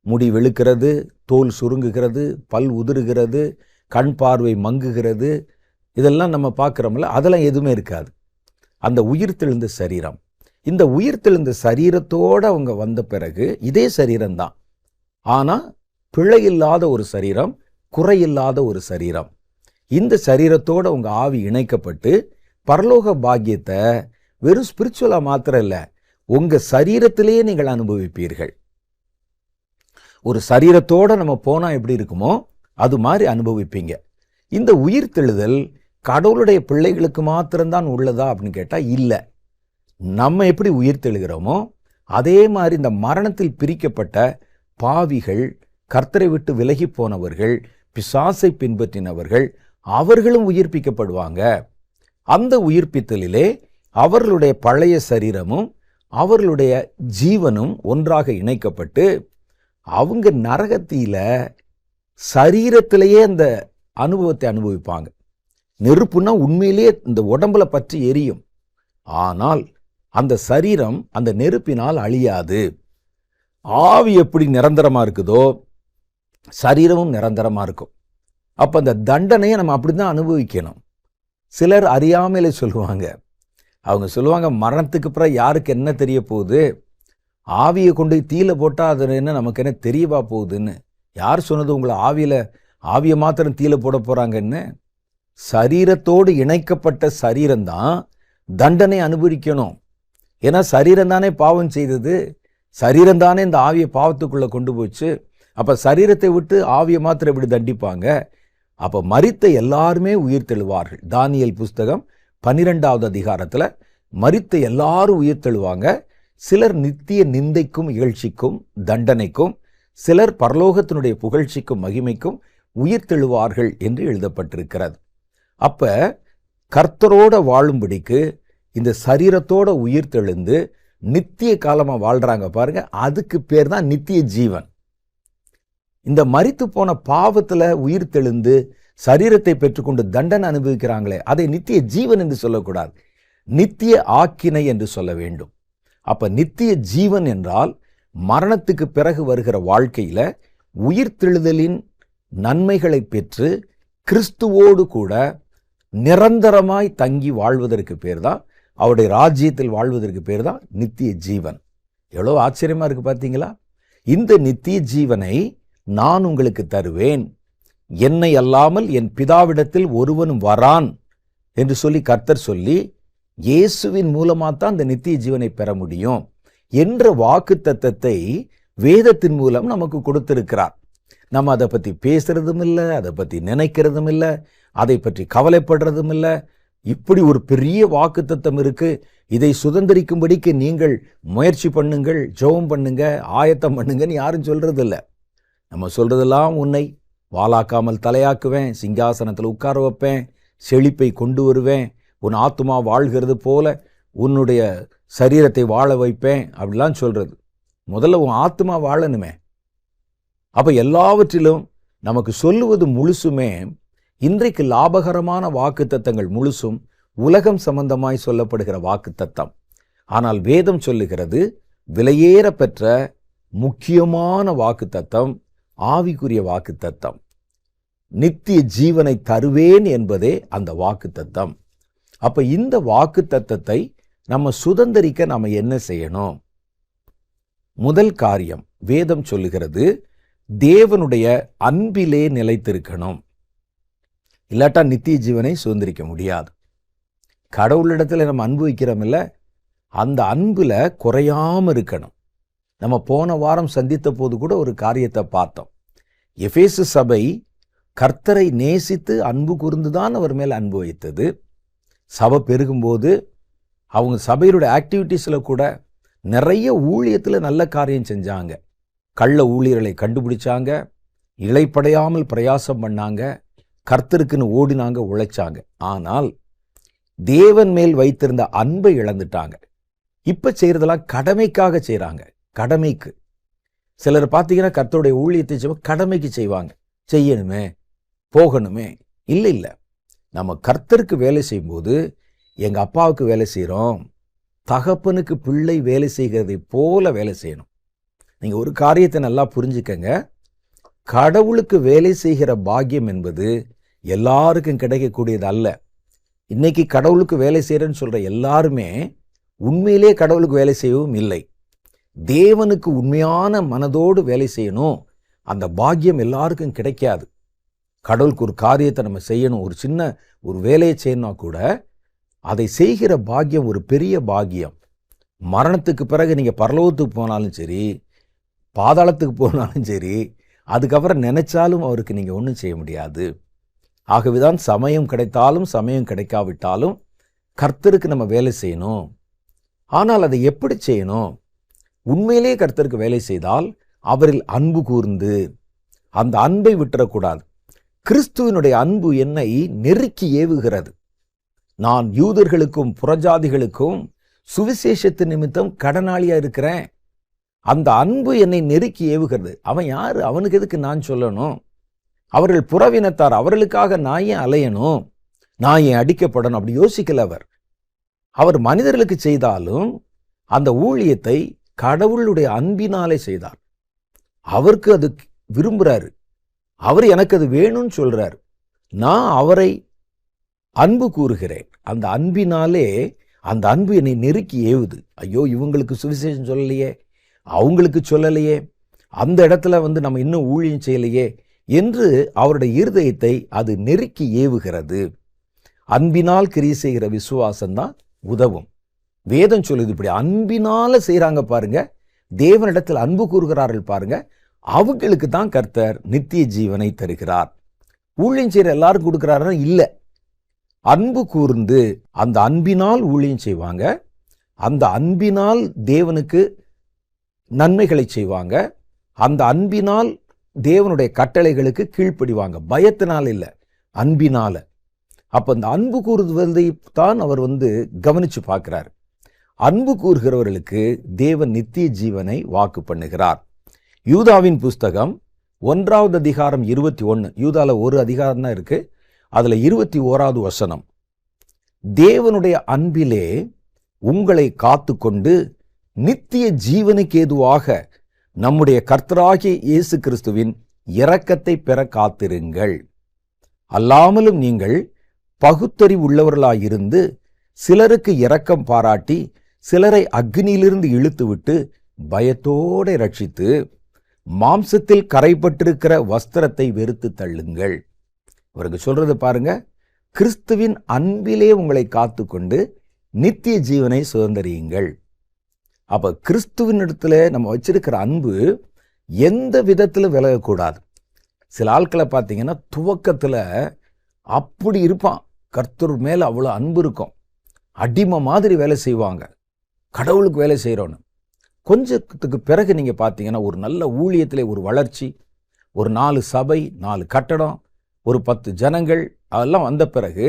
முடி வெளுக்கிறது, தோல் சுருங்குகிறது, பல் உதிருகிறது, கண் பார்வை மங்குகிறது, இதெல்லாம் நம்ம பார்க்குறோம்ல, அதெல்லாம் எதுவுமே இருக்காது. அந்த உயிர்த்தெழுந்த சரீரம், இந்த உயிர்த்தெழுந்த சரீரத்தோடு அவங்க வந்த பிறகு இதே சரீரம்தான், ஆனால் பிழையில்லாத ஒரு சரீரம், குறையில்லாத ஒரு சரீரம். இந்த சரீரத்தோடு அவங்க ஆவி இணைக்கப்பட்டு பரலோக பாக்கியத்தை வெறும் ஸ்பிரிச்சுவலாக மாத்திரம் இல்லை, உங்கள் சரீரத்திலேயே நீங்கள் அனுபவிப்பீர்கள். ஒரு சரீரத்தோடு நம்ம போனால் எப்படி இருக்குமோ அது மாதிரி அனுபவிப்பீங்க. இந்த உயிர்த்தெழுதல் கடவுளுடைய பிள்ளைகளுக்கு மாத்திரம்தான் உள்ளதா அப்படின்னு கேட்டால் இல்லை. நம்ம எப்படி உயிர்த்தெழுகிறோமோ அதே மாதிரி இந்த மரணத்தில் பிரிக்கப்பட்ட பாவிகள், கர்த்தரை விட்டு விலகி போனவர்கள், பிசாசை பின்பற்றினவர்கள், அவர்களும் உயிர்ப்பிக்கப்படுவாங்க. அந்த உயிர்ப்பித்தலிலே அவர்களுடைய பழைய சரீரமும் அவர்களுடைய ஜீவனும் ஒன்றாக இணைக்கப்பட்டு அவங்க நரகத்தில சரீரத்திலேயே அந்த அனுபவத்தை அனுபவிப்பாங்க. நெருப்புனா உண்மையிலேயே இந்த உடம்புல பற்றி எரியும், ஆனால் அந்த சரீரம் அந்த நெருப்பினால் அழியாது. ஆவி எப்படி நிரந்தரமா இருக்குதோ சரீரமும் நிரந்தரமா இருக்கும். அப்ப அந்த தண்டனையை நம்ம அப்படிதான் அனுபவிக்கணும். சிலர் அறியாமலே சொல்லுவாங்க, அவங்க சொல்லுவாங்க, மரணத்துக்கு அப்புறம் யாருக்கு என்ன தெரிய போகுது, ஆவியை கொண்டு தீயில போட்டால் அது என்ன நமக்கு என்ன தெரியவா போகுதுன்னு. யார் சொன்னது உங்களை ஆவியை மாத்திரம் தீயில போட போறாங்கன்னு? சரீரத்தோடு இணைக்கப்பட்ட சரீரம்தான் தண்டனை அனுபவிக்கணும். ஏன்னா சரீரம் தானே பாவம் செய்தது, சரீரம் தானே இந்த ஆவியை பாவத்துக்குள்ள கொண்டு போச்சு. அப்ப சரீரத்தை விட்டு ஆவியை மாத்திரம் எப்படி தண்டிப்பாங்க? அப்ப மரித்த எல்லாருமே உயிர்த்தெழுவார்கள். தானியேல் புஸ்தகம் 12வது அதிகாரத்துல மரித்த எல்லாரும் உயிர்த்தெழுவாங்க. சிலர் நித்திய நிந்தைக்கும் இகழ்ச்சிக்கும் தண்டனைக்கும், சிலர் பரலோகத்தினுடைய புகழ்ச்சிக்கும் மகிமைக்கும் உயிர்த்தெழுவார்கள் என்று எழுதப்பட்டிருக்கிறது. அப்ப கர்த்தரோட வாழும்படிக்கு இந்த சரீரத்தோட உயிர்த்தெழுந்து நித்திய காலமா வாழ்றாங்க பாருங்க, அதுக்கு பேர் தான் நித்திய ஜீவன். இந்த மரித்து போன பாவத்துல உயிர்த்தெழுந்து சரீரத்தை பெற்றுக்கொண்டு தண்டனை அனுபவிக்கிறாங்களே, அதை நித்திய ஜீவன் என்று சொல்லக்கூடாது, நித்திய ஆக்கினை என்று சொல்ல வேண்டும். அப்ப நித்திய ஜீவன் என்றால் மரணத்துக்கு பிறகு வருகிற வாழ்க்கையில உயிர்த்தெழுதலின் நன்மைகளை பெற்று கிறிஸ்துவோடு கூட நிரந்தரமாய் தங்கி வாழ்வதற்கு பேர் தான், அவருடைய ராஜ்யத்தில் வாழ்வதற்கு பேர் தான் நித்திய ஜீவன். எவ்வளவு ஆச்சரியமா இருக்கு பார்த்தீங்களா? இந்த நித்திய ஜீவனை நான் உங்களுக்கு தருவேன், என்னை அல்லாமல் என் பிதாவிடத்தில் ஒருவனும் வரான் என்று சொல்லி கர்த்தர் சொல்லி, இயேசுவின் மூலமாத்தான் இந்த நித்திய ஜீவனை பெற முடியும் என்ற வாக்குத்தத்தத்தை வேதத்தின் மூலம் நமக்கு கொடுத்திருக்கிறார். நம்ம அதை பற்றி பேசுறதும் இல்லை, அதை பற்றி நினைக்கிறதும் இல்லை, அதை பற்றி கவலைப்படுறதும் இல்லை. இப்படி ஒரு பெரிய வாக்குத்தத்தம் இருக்கு, இதை சுதந்திரிக்கும்படிக்கு நீங்கள் முயற்சி பண்ணுங்கள், ஜெபம் பண்ணுங்க, ஆயத்தம் பண்ணுங்கன்னு யாரும் சொல்றது இல்லை. நம்ம சொல்றதெல்லாம் உன்னை வாலாக்காமல் தலையாக்குவேன், சிங்காசனத்தில் உட்கார வைப்பேன், செழிப்பை கொண்டு வருவேன், உன் ஆத்துமா வாழ்கிறது போல உன்னுடைய சரீரத்தை வாழ வைப்பேன் அப்படிலாம் சொல்றது. முதல்ல உன் ஆத்துமா வாழணுமே. அப்ப எல்லாவற்றிலும் நமக்கு சொல்லுவது முழுசுமே இன்றைக்கு லாபகரமான வாக்குத்தத்தங்கள் முழுசும் உலகம் சம்பந்தமாய் சொல்லப்படுகிற வாக்குத்தத்தம். ஆனால் வேதம் சொல்லுகிறது விலையேற பெற்ற முக்கியமான வாக்குத்தத்தம் ஆவிக்குரிய வாக்குத்தத்தம். நித்திய ஜீவனை தருவேன் என்பதே அந்த வாக்குத்தத்தம். அப்ப இந்த வாக்குத்தத்தத்தை நம்ம சுதந்திரிக்க நாம என்ன செய்யணும்? முதல் காரியம் வேதம் சொல்லுகிறது, தேவனுடைய அன்பிலே நிலைத்திருக்கணும். இல்லாட்டா நித்திய ஜீவனை சுதந்திரிக்க முடியாது. கடவுளிடத்துல நம்ம அன்பு வைக்கிறோம் இல்ல, அந்த அன்புல குறையாம இருக்கணும். நம்ம போன வாரம் சந்தித்த போது கூட ஒரு காரியத்தை பார்த்தோம். எபேசு சபை கர்த்தரை நேசித்து அன்பு கூர்ந்துதான் அவர் மேல் அன்பு வைத்தது. சபை பெருகும்போது அவங்க சபையினுடைய ஆக்டிவிட்டீஸில் கூட நிறைய ஊழியத்தில் நல்ல காரியம் செஞ்சாங்க. கள்ள ஊழியர்களை கண்டுபிடிச்சாங்க, இளைப்படையாமல் பிரயாசம் பண்ணாங்க, கர்த்தருக்குன்னு ஓடினாங்க, உழைச்சாங்க. ஆனால் தேவன் மேல் வைத்திருந்த அன்பை இழந்துட்டாங்க. இப்ப செய்யறதெல்லாம் கடமைக்காக செய்யறாங்க. கடமைக்கு சிலர் பார்த்தீங்கன்னா கர்த்தருடைய ஊழியத்தை செய்வாங்க, கடமைக்கு செய்வாங்க. செய்யணுமே, போகணுமே. இல்லை இல்லை, நம்ம கர்த்தருக்கு வேலை செய்யும்போது எங்க அப்பாவுக்கு வேலை செய்கிறோம், தகப்பனுக்கு பிள்ளை வேலை செய்கிறதை போல வேலை செய்யணும். நீங்க ஒரு காரியத்தை நல்லா புரிஞ்சுக்கங்க. கடவுளுக்கு வேலை செய்கிற பாக்கியம் என்பது எல்லாருக்கும் கிடைக்கக்கூடியது அல்ல. இன்னைக்கு கடவுளுக்கு வேலை செய்யறேன்னு சொல்ற எல்லாருமே உண்மையிலே கடவுளுக்கு வேலை செய்யவும் இல்லை. தேவனுக்கு உண்மையான மனதோடு வேலை செய்யணும், அந்த பாக்கியம் எல்லாருக்கும் கிடைக்காது. கடவுளுக்கு ஒரு காரியத்தை நம்ம செய்யணும், ஒரு சின்ன ஒரு வேலையை செய்யணும்னா கூட அதை செய்கிற பாக்கியம் ஒரு பெரிய பாக்கியம். மரணத்துக்கு பிறகு நீங்க பரலோகத்துக்கு போனாலும் சரி, பாதாளத்துக்கு போனாலும் சரி, அதுக்கப்புறம் நினைச்சாலும் அவருக்கு நீங்க ஒன்றும் செய்ய முடியாது. ஆகவேதான் சமயம் கிடைத்தாலும் சமயம் கிடைக்காவிட்டாலும் கர்த்தருக்கு நம்ம வேலை செய்யணும். ஆனால் அதை எப்படி செய்யணும்? உண்மையிலே கர்த்தருக்கு வேலை செய்தால் அவரில் அன்பு கூர்ந்து அந்த அன்பை விட்டுறக்கூடாது. கிறிஸ்துவினுடைய அன்பு என்னை நெருக்கி ஏவுகிறது. நான் யூதர்களுக்கும் புறஜாதிகளுக்கும் சுவிசேஷத்து நிமித்தம் கடனாளியா இருக்கிறேன். அந்த அன்பு என்னை நெருக்கி ஏவுகிறது. அவன் யாரு? அவனுக்கு எதுக்கு நான் சொல்லணும்? அவர்கள் புறவினத்தார், அவர்களுக்காக நான் ஏன் அலையணும், நான் ஏன் அடிக்கப்படணும்? அப்படி யோசிக்கல அவர். அவர் மனிதர்களுக்கு செய்தாலும் அந்த ஊழியத்தை கடவுளுடைய அன்பினாலே செய்தார். அவருக்கு அது விரும்புறாரு, அவர் எனக்கு அது வேணும்னு சொல்றாரு. நான் அவரை அன்பு கூறுகிறேன். அந்த அன்பினாலே அந்த அன்பு என்னை நெருக்கி ஏவுது. ஐயோ, இவங்களுக்கு சுவிசேஷம் சொல்லலையே, அவங்களுக்கு சொல்லலையே, அந்த இடத்துல நம்ம இன்னும் ஊழியம் செய்யலையே என்று அவருடைய இருதயத்தை அது நெருக்கி ஏவுகிறது. அன்பினால் கிரியை செய்கிற விசுவாசம்தான் உதவும். வேதம் சொல்லுது, இப்படி அன்பினால செய்யறாங்க பாருங்க, தேவனிடத்தில் அன்பு கூறுகிறார்கள் பாருங்க, அவங்களுக்கு தான் கர்த்தர் நித்திய ஜீவனை தருகிறார். ஊழியம் செய்யற எல்லாரும் கொடுக்கிறாரா? இல்லை. அன்பு கூர்ந்து அந்த அன்பினால் ஊழியம் செய்வாங்க, அந்த அன்பினால் தேவனுக்கு நன்மைகளை செய்வாங்க, அந்த அன்பினால் தேவனுடைய கட்டளைகளுக்கு கீழ்ப்படிவாங்க. பயத்தினால் இல்லை, அன்பினால. அப்ப அந்த அன்பு கூறுவதை தான் அவர் கவனிச்சு பார்க்கிறார். அன்பு கூறுகிறவர்களுக்கு தேவன் நித்திய ஜீவனை வாக்கு பண்ணுகிறார். யூதாவின் புஸ்தகம் 1 அதிகாரம் 21, யூதால ஒரு அதிகாரம் தான் இருக்கு, அதுல 21வது வசனம், தேவனுடைய அன்பிலே உங்களை காத்து கொண்டு நித்திய ஜீவனுக்கு ஏதுவாக நம்முடைய கர்த்தராகிய இயேசு கிறிஸ்துவின் இரக்கத்தை பெற காத்திருங்கள். அல்லாமலும் நீங்கள் பகுத்தறிவு உள்ளவர்களாயிருந்து சிலருக்கு இரக்கம் பாராட்டி சிலரை அக்னியிலிருந்து இழுத்துவிட்டு பயத்தோட ரட்சித்து மாம்சத்தில் கரைப்பட்டிருக்கிற வஸ்திரத்தை வெறுத்து தள்ளுங்கள். அவருக்கு சொல்றது பாருங்க, கிறிஸ்துவின் அன்பிலே உங்களை காத்து கொண்டு நித்திய ஜீவனை சுதந்தரியுங்கள். அப்ப கிறிஸ்துவின் இடத்துல நம்ம வச்சிருக்கிற அன்பு எந்த விதத்துல விலகக்கூடாது. சில ஆட்களை பார்த்தீங்கன்னா துவக்கத்துல அப்படி இருப்பான், கர்த்தர் மேல அவ்வளவு அன்பு இருக்கும், அடிமை மாதிரி வேலை செய்வாங்க, கடவுளுக்கு வேலை செய்யறோன்னு. கொஞ்சத்துக்கு பிறகு நீங்க பார்த்தீங்கன்னா ஒரு நல்ல ஊழியத்திலே ஒரு வளர்ச்சி, ஒரு 4 சபை, 4 கட்டடம், ஒரு 10 ஜனங்கள், அதெல்லாம் வந்த பிறகு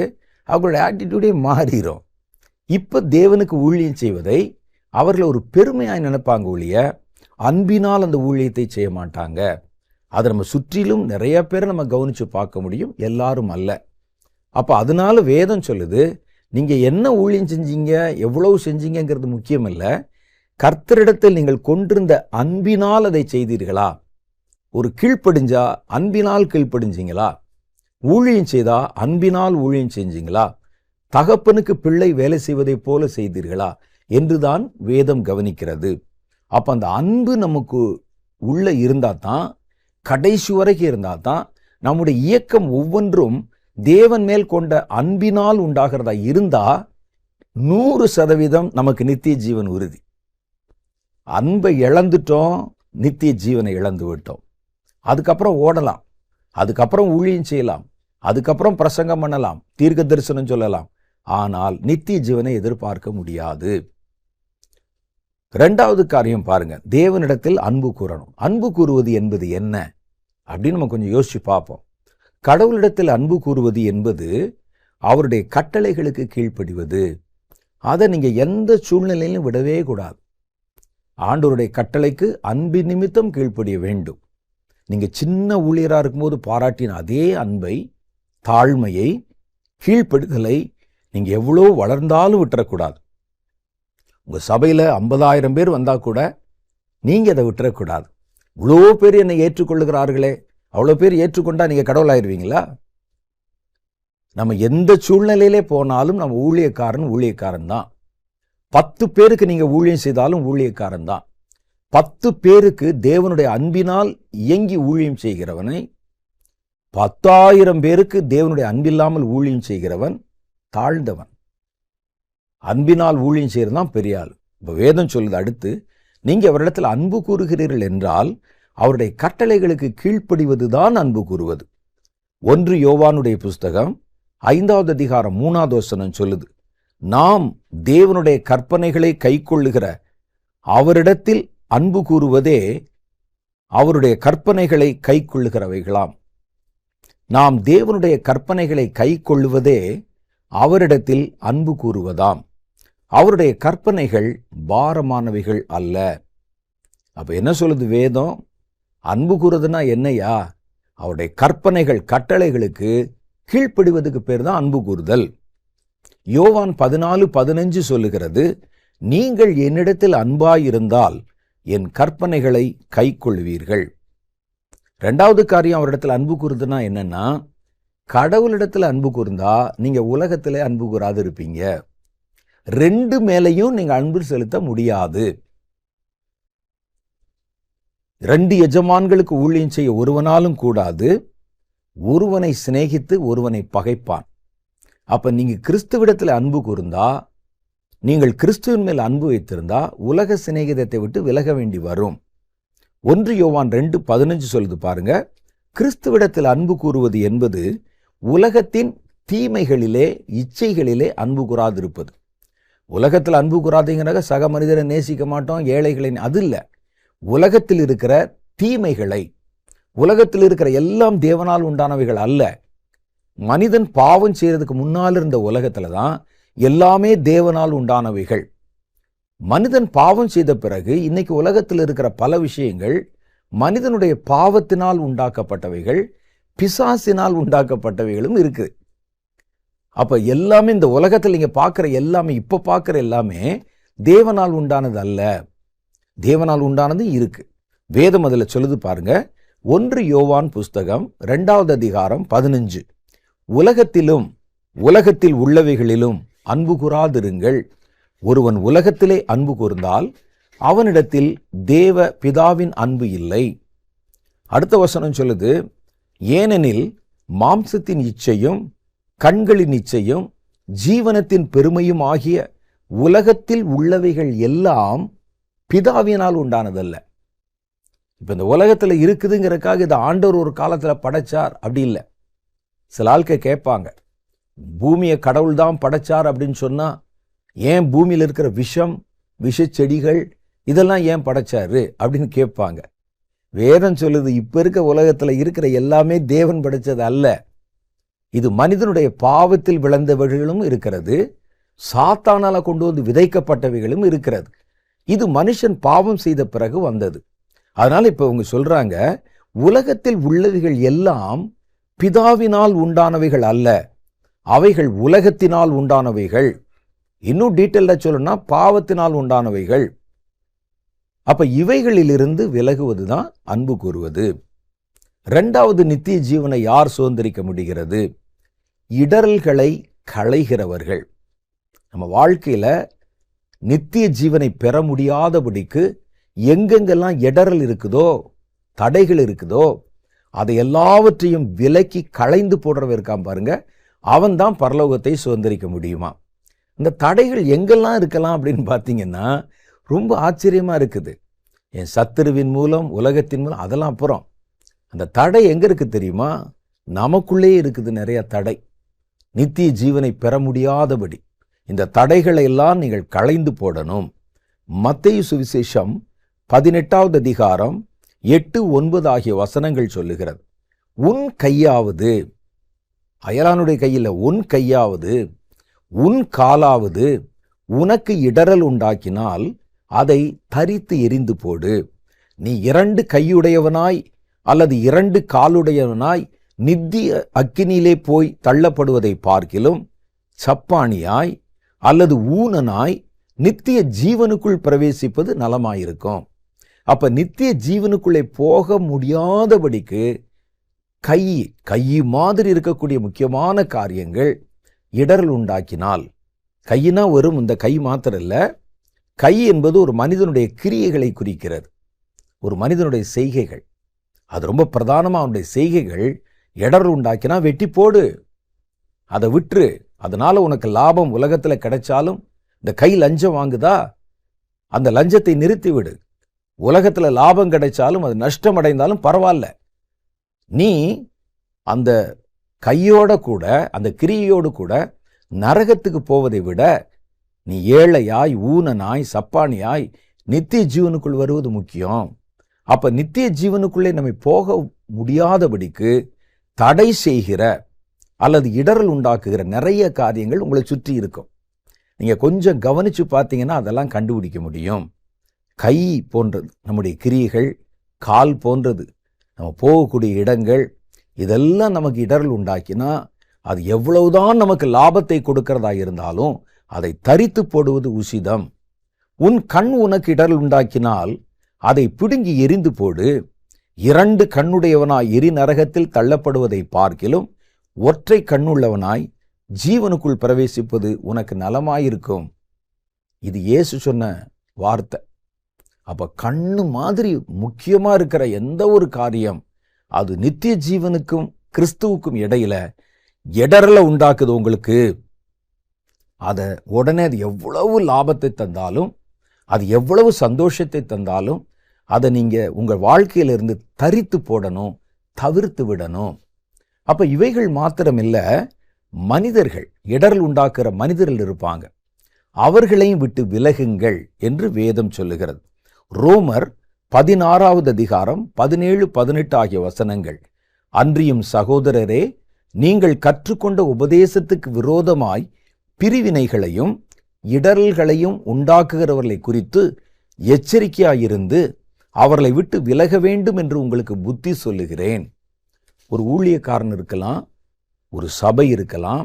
அவங்களுடைய ஆட்டிடியூடே மாறிடும். இப்ப தேவனுக்கு ஊழியம் செய்வதை அவர்கள் ஒரு பெருமையாய் நினைப்பாங்க ஒழிய அன்பினால் அந்த ஊழியத்தை செய்ய மாட்டாங்க. அதை நம்ம சுற்றிலும் நிறைய பேரை நம்ம கவனிச்சு பார்க்க முடியும், எல்லாரும் அல்ல. அப்ப அதனால வேதம் சொல்லுது, நீங்க என்ன ஊழியம் செஞ்சீங்க, எவ்வளவு செஞ்சீங்கிறது முக்கியம் இல்ல, கர்த்தரிடத்தில் நீங்கள் கொண்டிருந்த அன்பினால் அதை செய்தீர்களா? ஒரு கீழ்ப்படிஞ்சா அன்பினால் கீழ்ப்படிஞ்சீங்களா? ஊழியம் செய்தா அன்பினால் ஊழியம் செஞ்சீங்களா? தகப்பனுக்கு பிள்ளை வேலை செய்வதை போல செய்தீர்களா என்றுதான் வேதம் கவனிக்கிறது. அப்ப அந்த அன்பு நமக்கு உள்ள இருந்தா தான், கடைசி வரைக்கும் இருந்தா தான் நம்முடைய இயக்கம் ஒவ்வொன்றும் தேவன் மேல் கொண்ட அன்பினால் உண்டாகிறதா இருந்தா 100% நமக்கு நித்திய ஜீவன் உறுதி. அன்பை இழந்துட்டோம், நித்திய ஜீவனை இழந்து விட்டோம். அதுக்கப்புறம் ஓடலாம், அதுக்கப்புறம் ஊழியம் செய்யலாம், அதுக்கப்புறம் பிரசங்கம் பண்ணலாம், தீர்க்க தரிசனம் சொல்லலாம். ஆனால் நித்திய ஜீவனை எதிர்பார்க்க முடியாது. இரண்டாவது காரியம் பாருங்க, தேவனிடத்தில் அன்பு கூறணும். அன்பு கூறுவது என்பது என்ன அப்படின்னு நம்ம கொஞ்சம் யோசிச்சு பார்ப்போம். கடவுளிடத்தில் அன்பு கூறுவது என்பது அவருடைய கட்டளைகளுக்கு கீழ்ப்படிவது. அதை நீங்க எந்த சூழ்நிலையிலும் விடவே கூடாது. ஆண்டவருடைய கட்டளைக்கு அன்பின் நிமித்தம் கீழ்ப்படிய வேண்டும். நீங்க சின்ன ஊழியரா இருக்கும்போது பாராட்டின அதே அன்பை, தாழ்மையை, கீழ்ப்படுதலை நீங்க எவ்வளோ வளர்ந்தாலும் விட்டுறக்கூடாது. உங்க சபையில 50,000 பேர் வந்தா கூட நீங்க அதை விட்டுறக்கூடாது. இவ்வளோ பேர் என்னை ஏற்றுக்கொள்ளுகிறார்களே, அவ்வளோ பேர் ஏற்றுக்கொண்டா நீங்க கடவுளாயிருவீங்களா? நம்ம எந்த சூழ்நிலையிலே போனாலும் நம்ம ஊழியக்காரன் தான். 10 பேருக்கு நீங்க ஊழியம் செய்தாலும் ஊழியக்காரன் தான். 10 பேருக்கு தேவனுடைய அன்பினால் இயங்கி ஊழியம் செய்கிறவனை 10,000 பேருக்கு தேவனுடைய அன்பில்லாமல் ஊழியம் செய்கிறவன் தாழ்ந்தவன். அன்பினால் ஊழியம் செய்யறதுதான் பெரிய ஆள். இப்போ வேதம் சொல்லுது அடுத்து, நீங்க அவரிடத்தில் அன்பு கூறுகிறீர்கள் என்றால் அவருடைய கட்டளைகளுக்கு கீழ்ப்படிவதுதான் அன்பு கூறுவது. 1 யோவானுடைய புஸ்தகம் 5வது அதிகாரம் 3வது வசனம் சொல்லுது, நாம் தேவனுடைய கற்பனைகளை கைக்கொள்ளுகிற அவரிடத்தில் அன்பு கூறுவதே அவருடைய கற்பனைகளை கைக்கொள்ளுகிறவைகளாம். நாம் தேவனுடைய கற்பனைகளை கைக்கொள்ளுவதே அவரிடத்தில் அன்பு கூறுவதாம். அவருடைய கற்பனைகள் பாரமானவைகள் அல்ல. அப்ப என்ன சொல்லுது வேதம்? அன்பு கூறுறதுன்னா என்னையா? அவருடைய கற்பனைகள், கட்டளைகளுக்கு கீழ்ப்படிவதுக்கு பேர் தான் அன்பு கூறுதல். யோவான் 14:15 சொல்லுகிறது, நீங்கள் என்னிடத்தில் அன்பாயிருந்தால் என் கற்பனைகளை கைக்கொள்வீர்கள். 2வது காரியம் அவரிடத்தில் அன்பு கூறுதுன்னா என்னன்னா, கடவுளிடத்தில் அன்பு கூர்ந்தா நீங்க உலகத்திலே அன்பு கூறாது இருப்பீங்க. 2 மேலையும் நீங்க அன்பு செலுத்த முடியாது. 2 எஜமான்களுக்கு ஊழியம் செய்ய ஒருவனாலும் கூடாது. ஒருவனை சிநேகித்து ஒருவனை பகைப்பான். அப்ப நீங்க கிறிஸ்துவிடத்தில் அன்பு கூர்ந்தா, நீங்கள் கிறிஸ்துவின் மேல் அன்பு வைத்திருந்தா உலக சிநேகிதத்தை விட்டு விலக வேண்டி வரும். 1 யோவான் 2:15 சொல்லுது பாருங்க, கிறிஸ்துவிடத்தில் அன்பு கூறுவது என்பது உலகத்தின் தீமைகளிலே, இச்சைகளிலே அன்பு கூறாதிருப்பது. உலகத்தில் அன்பு கூறாதீங்கன்னாக்க சக மனிதரை நேசிக்க மாட்டோம், ஏழைகளை, அது இல்லை. உலகத்தில் இருக்கிற தீமைகளை, உலகத்தில் இருக்கிற எல்லாம் தேவனால் உண்டானவைகள் அல்ல. மனிதன் பாவம் செய்யறதுக்கு முன்னால் இருந்த உலகத்துல தான் எல்லாமே தேவனால் உண்டானவைகள். மனிதன் பாவம் செய்த பிறகு இன்னைக்கு உலகத்தில் இருக்கிற பல விஷயங்கள் மனிதனுடைய பாவத்தினால் உண்டாக்கப்பட்டவைகள், பிசாசினால் உண்டாக்கப்பட்டவைகளும் இருக்கு. அப்ப எல்லாமே இந்த உலகத்தில் நீங்க பார்க்கிற எல்லாமே, இப்ப பார்க்கிற எல்லாமே தேவனால் உண்டானது அல்ல. தேவனால் உண்டானது இருக்கு. வேதம் அதுல சொல்லுது பாருங்க, 1 யோவான் புஸ்தகம் 2வது அதிகாரம் 15, உலகத்திலும் உலகத்தில் உள்ளவைகளிலும் அன்பு கூறாதிருங்கள். ஒருவன் உலகத்திலே அன்பு கூர்ந்தால் அவனிடத்தில் தேவ பிதாவின் அன்பு இல்லை. அடுத்த வசனம் சொல்லுது, ஏனெனில் மாம்சத்தின் இச்சையும் கண்களின் இச்சையும் ஜீவனத்தின் பெருமையும் ஆகிய உலகத்தில் உள்ளவைகள் எல்லாம் பிதாவினால் உண்டானதல்ல. இப்ப இந்த உலகத்துல இருக்குதுங்கிறதுக்காக இதை ஆண்டவர் ஒரு காலத்துல படைச்சார் அப்படி இல்லை. சில ஆட்கள் கேட்பாங்க, பூமியை கடவுள் தான் படைச்சார் அப்படின்னு சொன்னா ஏன் பூமியில் இருக்கிற விஷம், விஷ செடிகள் இதெல்லாம் ஏன் படைச்சாரு அப்படின்னு கேட்பாங்க. வேதம் சொல்லுது, இப்ப இருக்க உலகத்துல இருக்கிற எல்லாமே தேவன் படைச்சது அல்ல. இது மனிதனுடைய பாவத்தில் விளைந்தவைகளும் இருக்கிறது, சாத்தானால கொண்டு வந்து விதைக்கப்பட்டவைகளும் இருக்கிறது. இது மனுஷன் பாவம் செய்த பிறகு வந்தது. அதனால இப்ப இவங்க சொல்றாங்க, உலகத்தில் உள்ளவைகள் எல்லாம் பிதாவினால் உண்டானவைகள் அல்ல, அவைகள் உலகத்தினால் உண்டானவைகள். இன்னும் டீட்டெயிலா சொல்லணும்னா பாவத்தினால் உண்டானவைகள். அப்ப இவைகளிலிருந்து விலகுவதுதான் அன்பு கூறுவது. 2வது நித்திய ஜீவனை யார் சுதந்திரிக்க முடிகிறது? இடரல்களை களைகிறவர்கள். நம்ம வாழ்க்கையில நித்திய ஜீவனை பெற முடியாதபடிக்கு எங்கெங்கெல்லாம் இடரல் இருக்குதோ, தடைகள் இருக்குதோ, அதை எல்லாவற்றையும் விலக்கி களைந்து போடுறவன் இருக்கான் பாருங்க, அவன் தான் பரலோகத்தை சுதந்திரிக்க முடியுமா. இந்த தடைகள் எங்கெல்லாம் இருக்கலாம் அப்படின்னு பார்த்தீங்கன்னா ரொம்ப ஆச்சரியமா இருக்குது. என் சத்துருவின் மூலம், உலகத்தின் மூலம், அதெல்லாம் அப்புறம். அந்த தடை எங்க இருக்கு தெரியுமா? நமக்குள்ளே இருக்குது நிறைய தடை. நித்திய ஜீவனை பெற முடியாதபடி இந்த தடைகளை எல்லாம் நீங்கள் களைந்து போடணும். மத்தேயு சுவிசேஷம் 18வது அதிகாரம் 8, 9 ஆகிய வசனங்கள் சொல்லுகிறது. உன் கையாவது, அயலானுடைய கையில் உன் கையாவது உன் காலாவது உனக்கு இடறல் உண்டாக்கினால் அதை தரித்து எறிந்து போடு. நீ 2 கையுடையவனாய் அல்லது 2 காலுடையவனாய் நித்திய அக்கினியிலே போய் தள்ளப்படுவதை பார்க்கிலும் சப்பானியாய் அல்லது ஊனனாய் நித்திய ஜீவனுக்குள் பிரவேசிப்பது நலமாயிருக்கும். அப்ப நித்திய ஜீவனுக்குள்ளே போக முடியாதபடிக்கு கை மாதிரி இருக்கக்கூடிய முக்கியமான காரியங்கள் இடரல் உண்டாக்கினால், கையினா வரும் இந்த கை மாத்திரம் இல்ல, கை என்பது ஒரு மனிதனுடைய கிரியைகளை குறிக்கிறது, ஒரு மனிதனுடைய செய்கைகள். அது ரொம்ப பிரதானமாக அவனுடைய செய்கைகள் இடரல் உண்டாக்கினா வெட்டி போடு, அதை விட்டுரு. அதனால உனக்கு லாபம் உலகத்தில் கிடைச்சாலும், இந்த கை லஞ்சம் வாங்குதா, அந்த லஞ்சத்தை நிறுத்திவிடு. உலகத்தில் லாபம் கிடைச்சாலும் அது நஷ்டம் அடைந்தாலும் பரவாயில்ல. நீ அந்த கையோட கூட, அந்த கிரியையோடு கூட நரகத்துக்கு போவதை விட நீ ஏழையாய் ஊனனாய் சப்பானியாய் நித்திய ஜீவனுக்குள் வருவது முக்கியம். அப்ப நித்திய ஜீவனுக்குள்ளே நம்மை போக முடியாதபடிக்கு தடை செய்கிற அல்லது இடரல் உண்டாக்குகிற நிறைய காரியங்கள் உங்களை சுற்றி இருக்கும். நீங்க கொஞ்சம் கவனிச்சு பார்த்தீங்கன்னா அதெல்லாம் கண்டுபிடிக்க முடியும். கை போன்றது நம்முடைய கிரியைகள், கால் போன்றது நம்ம போகக்கூடிய இடங்கள், இதெல்லாம் நமக்கு இடரல் உண்டாக்கினா அது எவ்வளவுதான் நமக்கு லாபத்தை கொடுக்கிறதா இருந்தாலும் அதை தரித்து போடுவது உசிதம். உன் கண் உனக்கு இடரல் உண்டாக்கினால் அதை பிடுங்கி எரிந்து போடு. 2 கண்ணுடையவனாய் எரி நரகத்தில் தள்ளப்படுவதை பார்க்கிலும் ஒற்றை கண்ணுள்ளவனாய் ஜீவனுக்குள் பிரவேசிப்பது உனக்கு நலமாயிருக்கும். இது இயேசு சொன்ன வார்த்தை. அப்ப கண்ணு மாதிரி முக்கியமா இருக்கிற எந்த ஒரு காரியம் அது நித்திய ஜீவனுக்கும் கிறிஸ்துவுக்கும் இடையில இடரல உண்டாக்குது உங்களுக்கு. அதை உடனே அது எவ்வளவு லாபத்தை தந்தாலும், அது எவ்வளவு சந்தோஷத்தை தந்தாலும் அதை நீங்க உங்க வாழ்க்கையிலிருந்து தரித்து போடணும், தவிர்த்து விடணும். அப்ப இவைகள் மாத்திரமில்ல, மனிதர்கள், இடரல் உண்டாக்குற மனிதர்கள் இருப்பாங்க, அவர்களையும் விட்டு விலகுங்கள் என்று வேதம் சொல்லுகிறது. ரோமர் 16வது அதிகாரம் 17, 18 ஆகிய வசனங்கள். அன்றியும் சகோதரரே, நீங்கள் கற்றுக்கொண்ட உபதேசத்துக்கு விரோதமாய் பிரிவினைகளையும் இடரல்களையும் உண்டாக்குகிறவர்களை குறித்து எச்சரிக்கையாயிருந்து அவர்களை விட்டு விலக வேண்டும் என்று உங்களுக்கு புத்தி சொல்லுகிறேன். ஒரு ஊழியக்காரன் இருக்கலாம், ஒரு சபை இருக்கலாம்,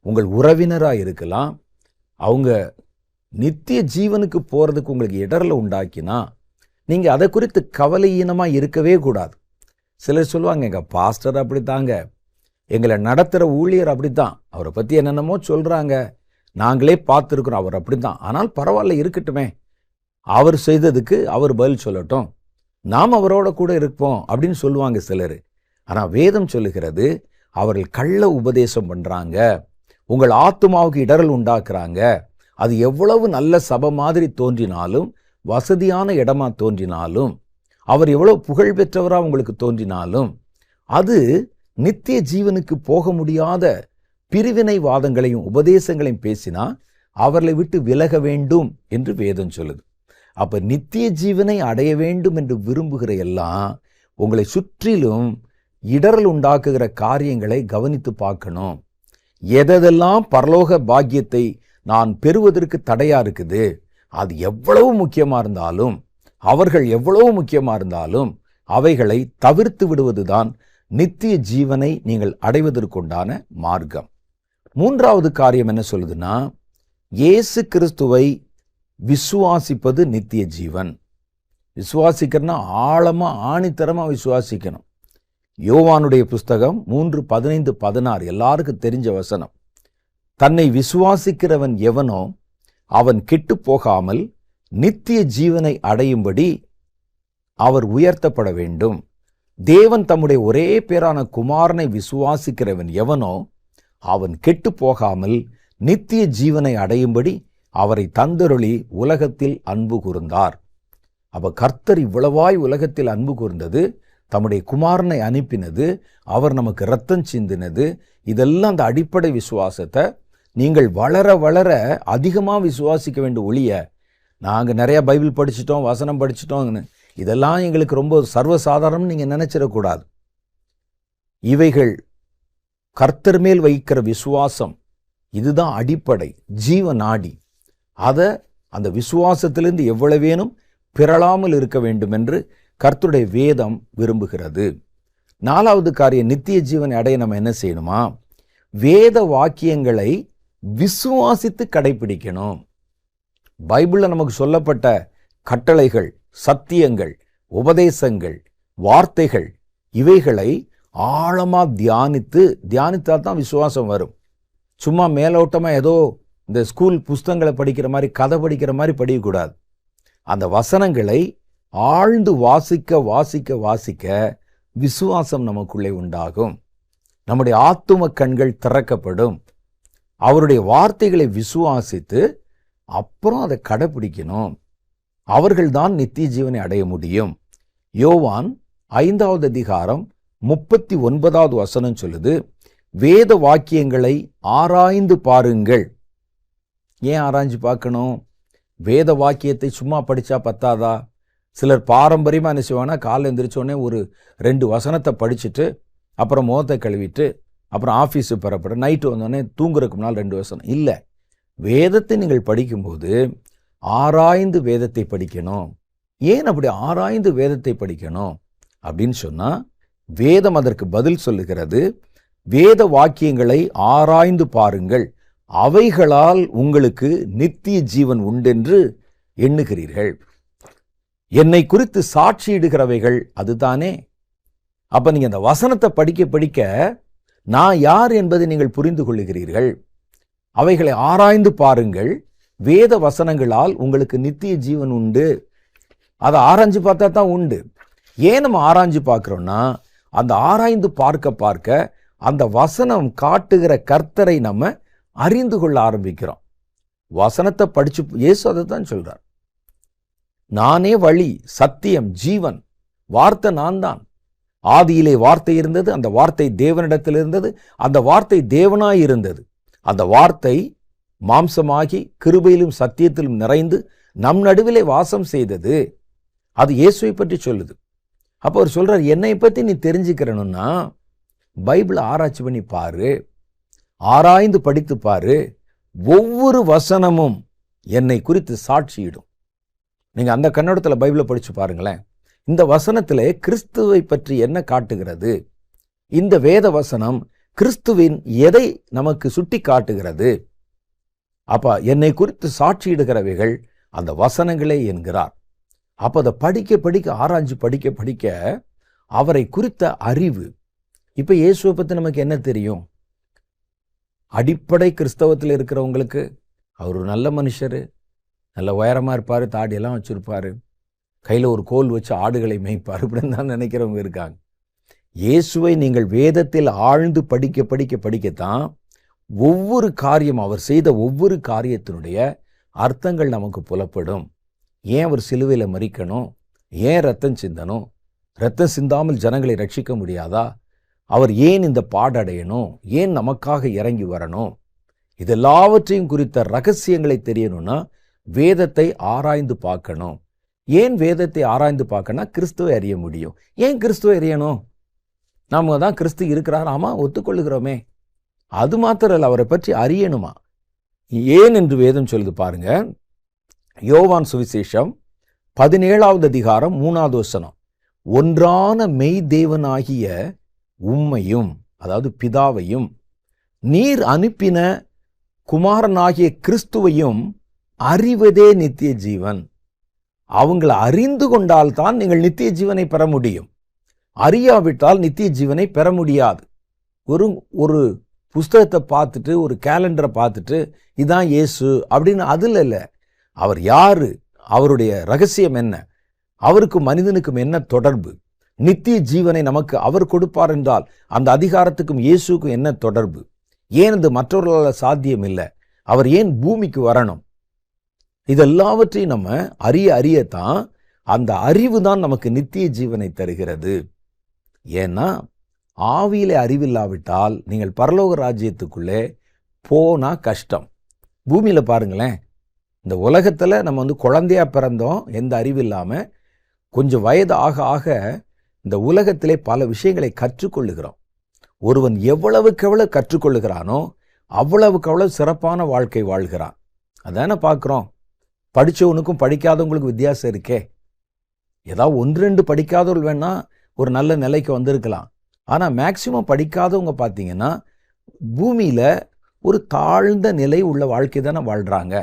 உங்கள் உறவினராக இருக்கலாம், அவங்க நித்திய ஜீவனுக்கு போகிறதுக்கு உங்களுக்கு இடரலை உண்டாக்கினா நீங்கள் அதை குறித்து கவலையீனமாக இருக்கவே கூடாது. சிலர் சொல்லுவாங்க, எங்கள் பாஸ்டர் அப்படித்தாங்க, எங்களை நடத்துகிற ஊழியர் அப்படித்தான், அவரை பற்றி என்னென்னமோ சொல்கிறாங்க, நாங்களே பார்த்துருக்குறோம், அவர் அப்படித்தான், ஆனால் பரவாயில்ல இருக்கட்டுமே, அவர் செய்ததுக்கு அவர் பதில் சொல்லட்டும், நாம் அவரோட கூட இருப்போம் அப்படின்னு சொல்லுவாங்க சிலர். ஆனால் வேதம் சொல்லுகிறது, அவர்கள் கள்ள உபதேசம் பண்ணுறாங்க, உங்கள் ஆத்துமாவுக்கு இடரல் உண்டாக்குறாங்க. அது எவ்வளவு நல்ல சபை மாதிரி தோன்றினாலும், வசதியான இடமா தோன்றினாலும், அவர் எவ்வளவு புகழ் பெற்றவராக உங்களுக்கு தோன்றினாலும், அது நித்திய ஜீவனுக்கு போக முடியாத பிரிவினை வாதங்களையும் உபதேசங்களையும் பேசினா அவர்களை விட்டு விலக வேண்டும் என்று வேதம் சொல்லுது. அப்ப நித்திய ஜீவனை அடைய வேண்டும் என்று விரும்புகிற எல்லாம் உங்களை சுற்றிலும் இடரல் உண்டாக்குகிற காரியங்களை கவனித்து பார்க்கணும். எதெல்லாம் பரலோக பாக்கியத்தை நான் பெறுவதற்கு தடையா இருக்குது, அது எவ்வளவு முக்கியமா இருந்தாலும், அவர்கள் எவ்வளவு முக்கியமா இருந்தாலும் அவைகளை தவிர்த்து விடுவதுதான் நித்திய ஜீவனை நீங்கள் அடைவதற்குண்டான மார்க்கம். 3வது காரியம் என்ன சொல்லுதுன்னா, இயேசு கிறிஸ்துவை விசுவாசிப்பது நித்திய ஜீவன். விசுவாசிக்கிறனா ஆழமா ஆணித்தரமா விசுவாசிக்கணும். யோவானுடைய புஸ்தகம் 3:15, 16 எல்லாருக்கும் தெரிஞ்ச வசனம். தன்னை விசுவாசிக்கிறவன் எவனோ அவன் கெட்டு போகாமல் நித்திய ஜீவனை அடையும்படி அவர் உயர்த்தப்பட வேண்டும். தேவன் தம்முடைய ஒரே பேரான குமாரனை விசுவாசிக்கிறவன் எவனோ அவன் கெட்டு போகாமல் நித்திய ஜீவனை அடையும்படி அவரை தந்தருளி உலகத்தில் அன்பு கூர்ந்தார். அப்ப கர்த்தர் இவ்வளவாய் உலகத்தில் அன்பு கூர்ந்தது தம்முடைய குமாரனை அனுப்பினது, அவர் நமக்கு இரத்தம் சிந்தினது, இதெல்லாம் அந்த அடிப்படை விசுவாசத்தை நீங்கள் வளர வளர அதிகமாக விசுவாசிக்க வேண்டும். ஒழிய நாங்கள் நிறையா பைபிள் படிச்சிட்டோம், வசனம் படிச்சிட்டோம்னு இதெல்லாம் எங்களுக்கு ரொம்ப சர்வசாதாரணம் நீங்கள் நினைச்சிடக்கூடாது. இவைகள் கர்த்தர் மேல் வைக்கிற விசுவாசம், இதுதான் அடிப்படை ஜீவ நாடி. அதை அந்த விசுவாசத்திலிருந்து எவ்வளவேனும் பிறளாமல் இருக்க வேண்டும் என்று கர்த்தருடைய வேதம் விரும்புகிறது. 4வது காரியம், நித்திய ஜீவனை அடைய நம்ம என்ன செய்யணுமா? வேத வாக்கியங்களை விசுவாசித்து கடைபிடிக்கணும். பைபிளில் நமக்கு சொல்லப்பட்ட கட்டளைகள், சத்தியங்கள், உபதேசங்கள், வார்த்தைகள், இவைகளை ஆழமா தியானித்தா தான் விசுவாசம் வரும். சும்மா மேலோட்டமா ஏதோ இந்த ஸ்கூல் புஸ்தகங்களை படிக்கிற மாதிரி, கதை படிக்கிற மாதிரி படிக்கக்கூடாது. அந்த வசனங்களை ஆழ்ந்து வாசிக்க வாசிக்க வாசிக்க விசுவாசம் நமக்குள்ளே உண்டாகும். நம்முடைய ஆத்தும கண்கள் திறக்கப்படும். அவருடைய வார்த்தைகளை விசுவாசித்து அப்புறம் அதை கடைபிடிக்கணும். அவர்கள்தான் நித்திய ஜீவனை அடைய முடியும். யோவான் 5வது அதிகாரம் 39வது வசனம் சொல்லுது, வேத வாக்கியங்களை ஆராய்ந்து பாருங்கள். ஏன் ஆராய்ஞ்சு பார்க்கணும்? வேத வாக்கியத்தை சும்மா படித்தா பத்தாதா? சிலர் பாரம்பரியமாக என்ன செய்வாங்கன்னா, காலை எந்திரிச்சோடனே ஒரு 2 வசனத்தை படிச்சுட்டு அப்புறம் முகத்தை கழுவிட்டு அப்புறம் ஆஃபீஸுக்கு பெறப்பட நைட்டு வந்தோடனே தூங்குறதுக்கு முன்னால் 2 வசனம் இல்லை. வேதத்தை நீங்கள் படிக்கும்போது ஆராய்ந்து வேதத்தை படிக்கணும். ஏன் அப்படி ஆராய்ந்து வேதத்தை படிக்கணும் அப்படின்னு சொன்னால், வேதம் அதற்கு பதில் சொல்லுகிறது. வேத வாக்கியங்களை ஆராய்ந்து பாருங்கள், அவைகளால் உங்களுக்கு நித்திய ஜீவன் உண்டென்று எண்ணுகிறீர்கள். என்னை குறித்து சாட்சியிடுகிறவைகள் அதுதானே. அப்ப நீங்க அந்த வசனத்தை படிக்க படிக்க நான் யார் என்பதை நீங்கள் புரிந்து கொள்ளுகிறீர்கள். அவைகளை ஆராய்ந்து பாருங்கள், வேத வசனங்களால் உங்களுக்கு நித்திய ஜீவன் உண்டு. அதை ஆராய்ஞ்சு பார்த்தா தான் உண்டு. ஏன் நம்ம ஆராய்ஞ்சு பார்க்கிறோம்னா, அந்த ஆராய்ந்து பார்க்க பார்க்க அந்த வசனம் காட்டுகிற கர்த்தரை நம்ம அறிந்து கொள்ள ஆரம்பிக்கிறோம். வசனத்தை படிச்சு இயேசு அதை தான் சொல்றார். நானே வழி, சத்தியம், ஜீவன். வார்த்தை நான் தான். ஆதியிலே வார்த்தை இருந்தது, அந்த வார்த்தை தேவனிடத்தில் இருந்தது, அந்த வார்த்தை தேவனாய் இருந்தது. அந்த வார்த்தை மாம்சமாகி கிருபையிலும் சத்தியத்திலும் நிறைந்து நம் நடுவிலே வாசம் செய்தது. அது இயேசுவை பற்றி சொல்லுது. அப்போ அவர் சொல்றார், என்னை பற்றி நீ தெரிஞ்சுக்கிறணும்னா பைபிளை ஆராய்ச்சி பண்ணி பாரு, ஆராய்ந்து படித்து பாரு. ஒவ்வொரு வசனமும் என்னை குறித்து சாட்சியிடும். நீங்க அந்த கண்ணோட்டத்தில் பைபிளை படிச்சு பாருங்களேன். இந்த வசனத்திலே கிறிஸ்துவை பற்றி என்ன காட்டுகிறது? இந்த வேத வசனம் கிறிஸ்துவின் எதை நமக்கு சுட்டி காட்டுகிறது? அப்ப என்னை குறித்து சாட்சியிடுகிறவைகள் அந்த வசனங்களே என்கிறார். அப்ப அதை படிக்க படிக்க ஆராய்ஞ்சு படிக்க படிக்க அவரை குறித்த அறிவு. இப்ப இயேசுவை பத்தி நமக்கு என்ன தெரியும்? அடிப்படை கிறிஸ்தவத்தில் இருக்கிறவங்களுக்கு அவர் ஒரு நல்ல மனுஷர், நல்ல உயரமா இருப்பாரு, தாடியெல்லாம் வச்சிருப்பாரு, கையில் ஒரு கோல் வச்சு ஆடுகளை மேய்ப்பார், இப்படின்னு தான் நினைக்கிறவங்க இருக்காங்க. இயேசுவை நீங்கள் வேதத்தில் ஆழ்ந்து படிக்க படிக்க படிக்கத்தான் ஒவ்வொரு காரியம், அவர் செய்த ஒவ்வொரு காரியத்தினுடைய அர்த்தங்கள் நமக்கு புலப்படும். ஏன் அவர் சிலுவையில் மரிக்கணும்? ஏன் ரத்தம் சிந்தணும்? ரத்தம் சிந்தாமல் ஜனங்களை ரட்சிக்க முடியாதா? அவர் ஏன் இந்த பாடடையணும்? ஏன் நமக்காக இறங்கி வரணும்? இதெல்லாவற்றையும் குறித்த ரகசியங்களை தெரியணும்னா வேதத்தை ஆராய்ந்து பார்க்கணும். ஏன் வேதத்தை ஆராய்ந்து பார்க்கணும்? கிறிஸ்துவை அறிய முடியும். ஏன் கிறிஸ்துவை அறியணும்? நாம தான் கிறிஸ்து இருக்கிறார், ஆமா, ஒத்துக்கொள்ளுகிறோமே. அது மாத்திரம் அவரை பற்றி அறியணுமா? ஏன் என்று வேதம் சொல்லுது பாருங்க. யோவான் சுவிசேஷம் 17வது அதிகாரம் 3வது வசனம், ஒன்றான மெய் தேவனாகிய உம்மையும், அதாவது பிதாவையும், நீர் அனுப்பின குமாரனாகிய கிறிஸ்துவையும் அறிவதே நித்திய ஜீவன். அவங்களை அறிந்து கொண்டால்தான் நீங்கள் நித்திய ஜீவனை பெற முடியும். அறியாவிட்டால் நித்திய ஜீவனை பெற முடியாது. ஒரு புஸ்தகத்தை பார்த்துட்டு, ஒரு கேலண்டரை பார்த்துட்டு இதான் இயேசு அப்படின்னு அதில் இல்லை. அவர் யாரு? அவருடைய ரகசியம் என்ன? அவருக்கும் மனிதனுக்கும் என்ன தொடர்பு? நித்திய ஜீவனை நமக்கு அவர் கொடுப்பார் என்றால் அந்த அதிகாரத்துக்கும் இயேசுக்கும் என்ன தொடர்பு? ஏன் அது மற்றவர்களால் சாத்தியம் இல்லை? அவர் ஏன் பூமிக்கு வரணும்? இதெல்லாவற்றையும் நம்ம அறியத்தான் அந்த அறிவு தான் நமக்கு நித்திய ஜீவனை தருகிறது. ஏன்னா ஆவியிலே அறிவில்லாவிட்டால் நீங்கள் பரலோக ராஜ்யத்துக்குள்ளே போனா கஷ்டம். பூமியில் பாருங்களேன், இந்த உலகத்தில் நம்ம குழந்தையா பிறந்தோம், எந்த அறிவு இல்லாமல். கொஞ்சம் வயது ஆக ஆக இந்த உலகத்திலே பல விஷயங்களை கற்றுக்கொள்ளுகிறோம். ஒருவன் எவ்வளவுக்கு எவ்வளவு கற்றுக்கொள்ளுகிறானோ அவ்வளவுக்கு அவ்வளவு சிறப்பான வாழ்க்கை வாழ்கிறான். அதானே பார்க்குறோம். படித்தவனுக்கும் படிக்காதவங்களுக்கும் வித்தியாசம் இருக்கே. ஏதாவது 1-2 படிக்காதவர்கள் வேணா ஒரு நல்ல நிலைக்கு வந்திருக்கலாம். ஆனால் மேக்சிமம் படிக்காதவங்க பார்த்தீங்கன்னா பூமியில் ஒரு தாழ்ந்த நிலை உள்ள வாழ்க்கை தானே வாழ்கிறாங்க.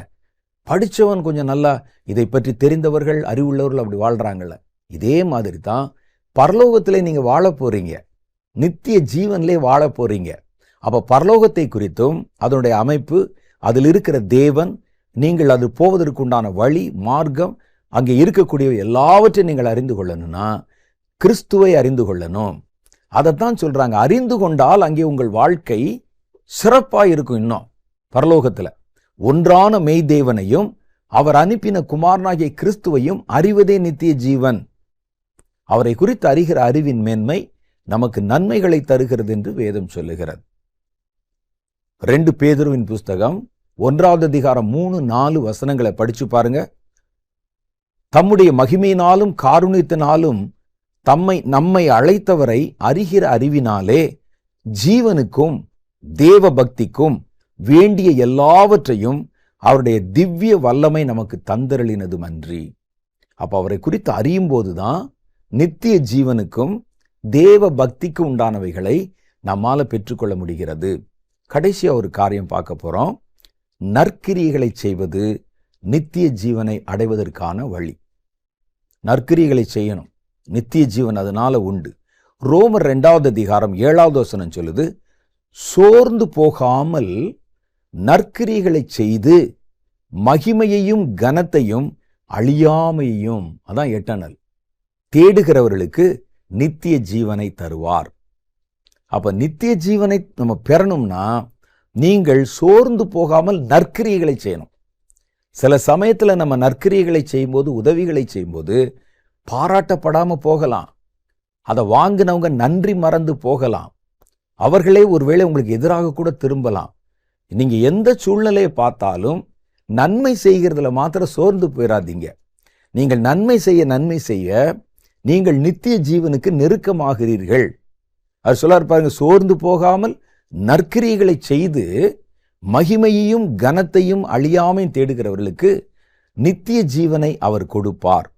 படித்தவன் கொஞ்சம் நல்லா இதை பற்றி தெரிந்தவர்கள், அறிவுள்ளவர்கள் அப்படி வாழ்கிறாங்கல்ல. இதே மாதிரி தான் பரலோகத்தில் நீங்கள் வாழ போகிறீங்க, நித்திய ஜீவனிலே வாழ போகிறீங்க. அப்போ பரலோகத்தை குறித்தும் அதனுடைய அமைப்பு, அதில் இருக்கிற தேவன், நீங்கள் அது போவதற்குண்டான வழி, மார்க்கம், அங்கே இருக்கக்கூடிய எல்லாவற்றையும் நீங்கள் அறிந்து கொள்ளணும்னா கிறிஸ்துவை அறிந்து கொள்ளணும். அதைத்தான் சொல்கிறாங்க. அறிந்து கொண்டால் அங்கே உங்கள் வாழ்க்கை சிறப்பாக இருக்கும். இன்னும் பரலோகத்தில் ஒன்றான மெய் தேவனையும் அவர் அனுப்பின குமாரனாகிய கிறிஸ்துவையும் அறிவதே நித்திய ஜீவன். அவரை குறித்து அறிகிற அறிவின் மேன்மை நமக்கு நன்மைகளை தருகிறது என்று வேதம் சொல்லுகிறது. 2 பேதுருவின் புஸ்தகம் 1வது அதிகாரம் 3-4 வசனங்களை படிச்சு பாருங்க. தம்முடைய மகிமையினாலும் காருண்யத்தினாலும் நம்மை அழைத்தவரை அறிகிற அறிவினாலே ஜீவனுக்கும் தேவ பக்திக்கும் வேண்டிய எல்லாவற்றையும் அவருடைய திவ்ய வல்லமை நமக்கு தந்தருளினதும் அன்றி. அப்போ அவரை குறித்து அறியும் போதுதான் நித்திய ஜீவனுக்கும் தேவ பக்திக்கு உண்டானவைகளை நம்மால பெற்றுக்கொள்ள முடிகிறது. கடைசியாக ஒரு காரியம் பார்க்க போறோம். நற்கிரியைகளை செய்வது நித்திய ஜீவனை அடைவதற்கான வழி. நற்கிரியைகளை செய்யணும், நித்திய ஜீவன் அதனால உண்டு. ரோமர் 2வது அதிகாரம் 7வது வசனம் சொல்லுது, சோர்ந்து போகாமல் நற்கிரியைகளை செய்து மகிமையையும் கனத்தையும் அழியாமையையும், அதான் எட்டர்னல், தேடுகிறவர்களுக்கு நித்திய ஜீவனை தருவார். அப்ப நித்திய ஜீவனை நம்ம பெறணும்னா நீங்கள் சோர்ந்து போகாமல் நற்கிரியைகளை செய்யணும். சில சமயத்தில் நம்ம நற்கிரியைகளை செய்யும்போது, உதவிகளை செய்யும்போது பாராட்டப்படாம போகலாம். அதை வாங்கினவங்க நன்றி மறந்து போகலாம். அவர்களே ஒருவேளை உங்களுக்கு எதிராக கூட திரும்பலாம். நீங்க எந்த சூழ்நிலையை பார்த்தாலும் நன்மை செய்கிறதுல மாத்திரம் சோர்ந்து போயிடாதீங்க. நீங்கள் நன்மை செய்ய நீங்கள் நித்திய ஜீவனுக்கு நெருக்கமாகிறீர்கள். அவர் சொல்லார் பாருங்க, சோர்ந்து போகாமல் நற்கிரியைகளை செய்து மகிமையையும் கனத்தையும் அழியாமையும் தேடுகிறவர்களுக்கு நித்திய ஜீவனை அவர் கொடுப்பார்.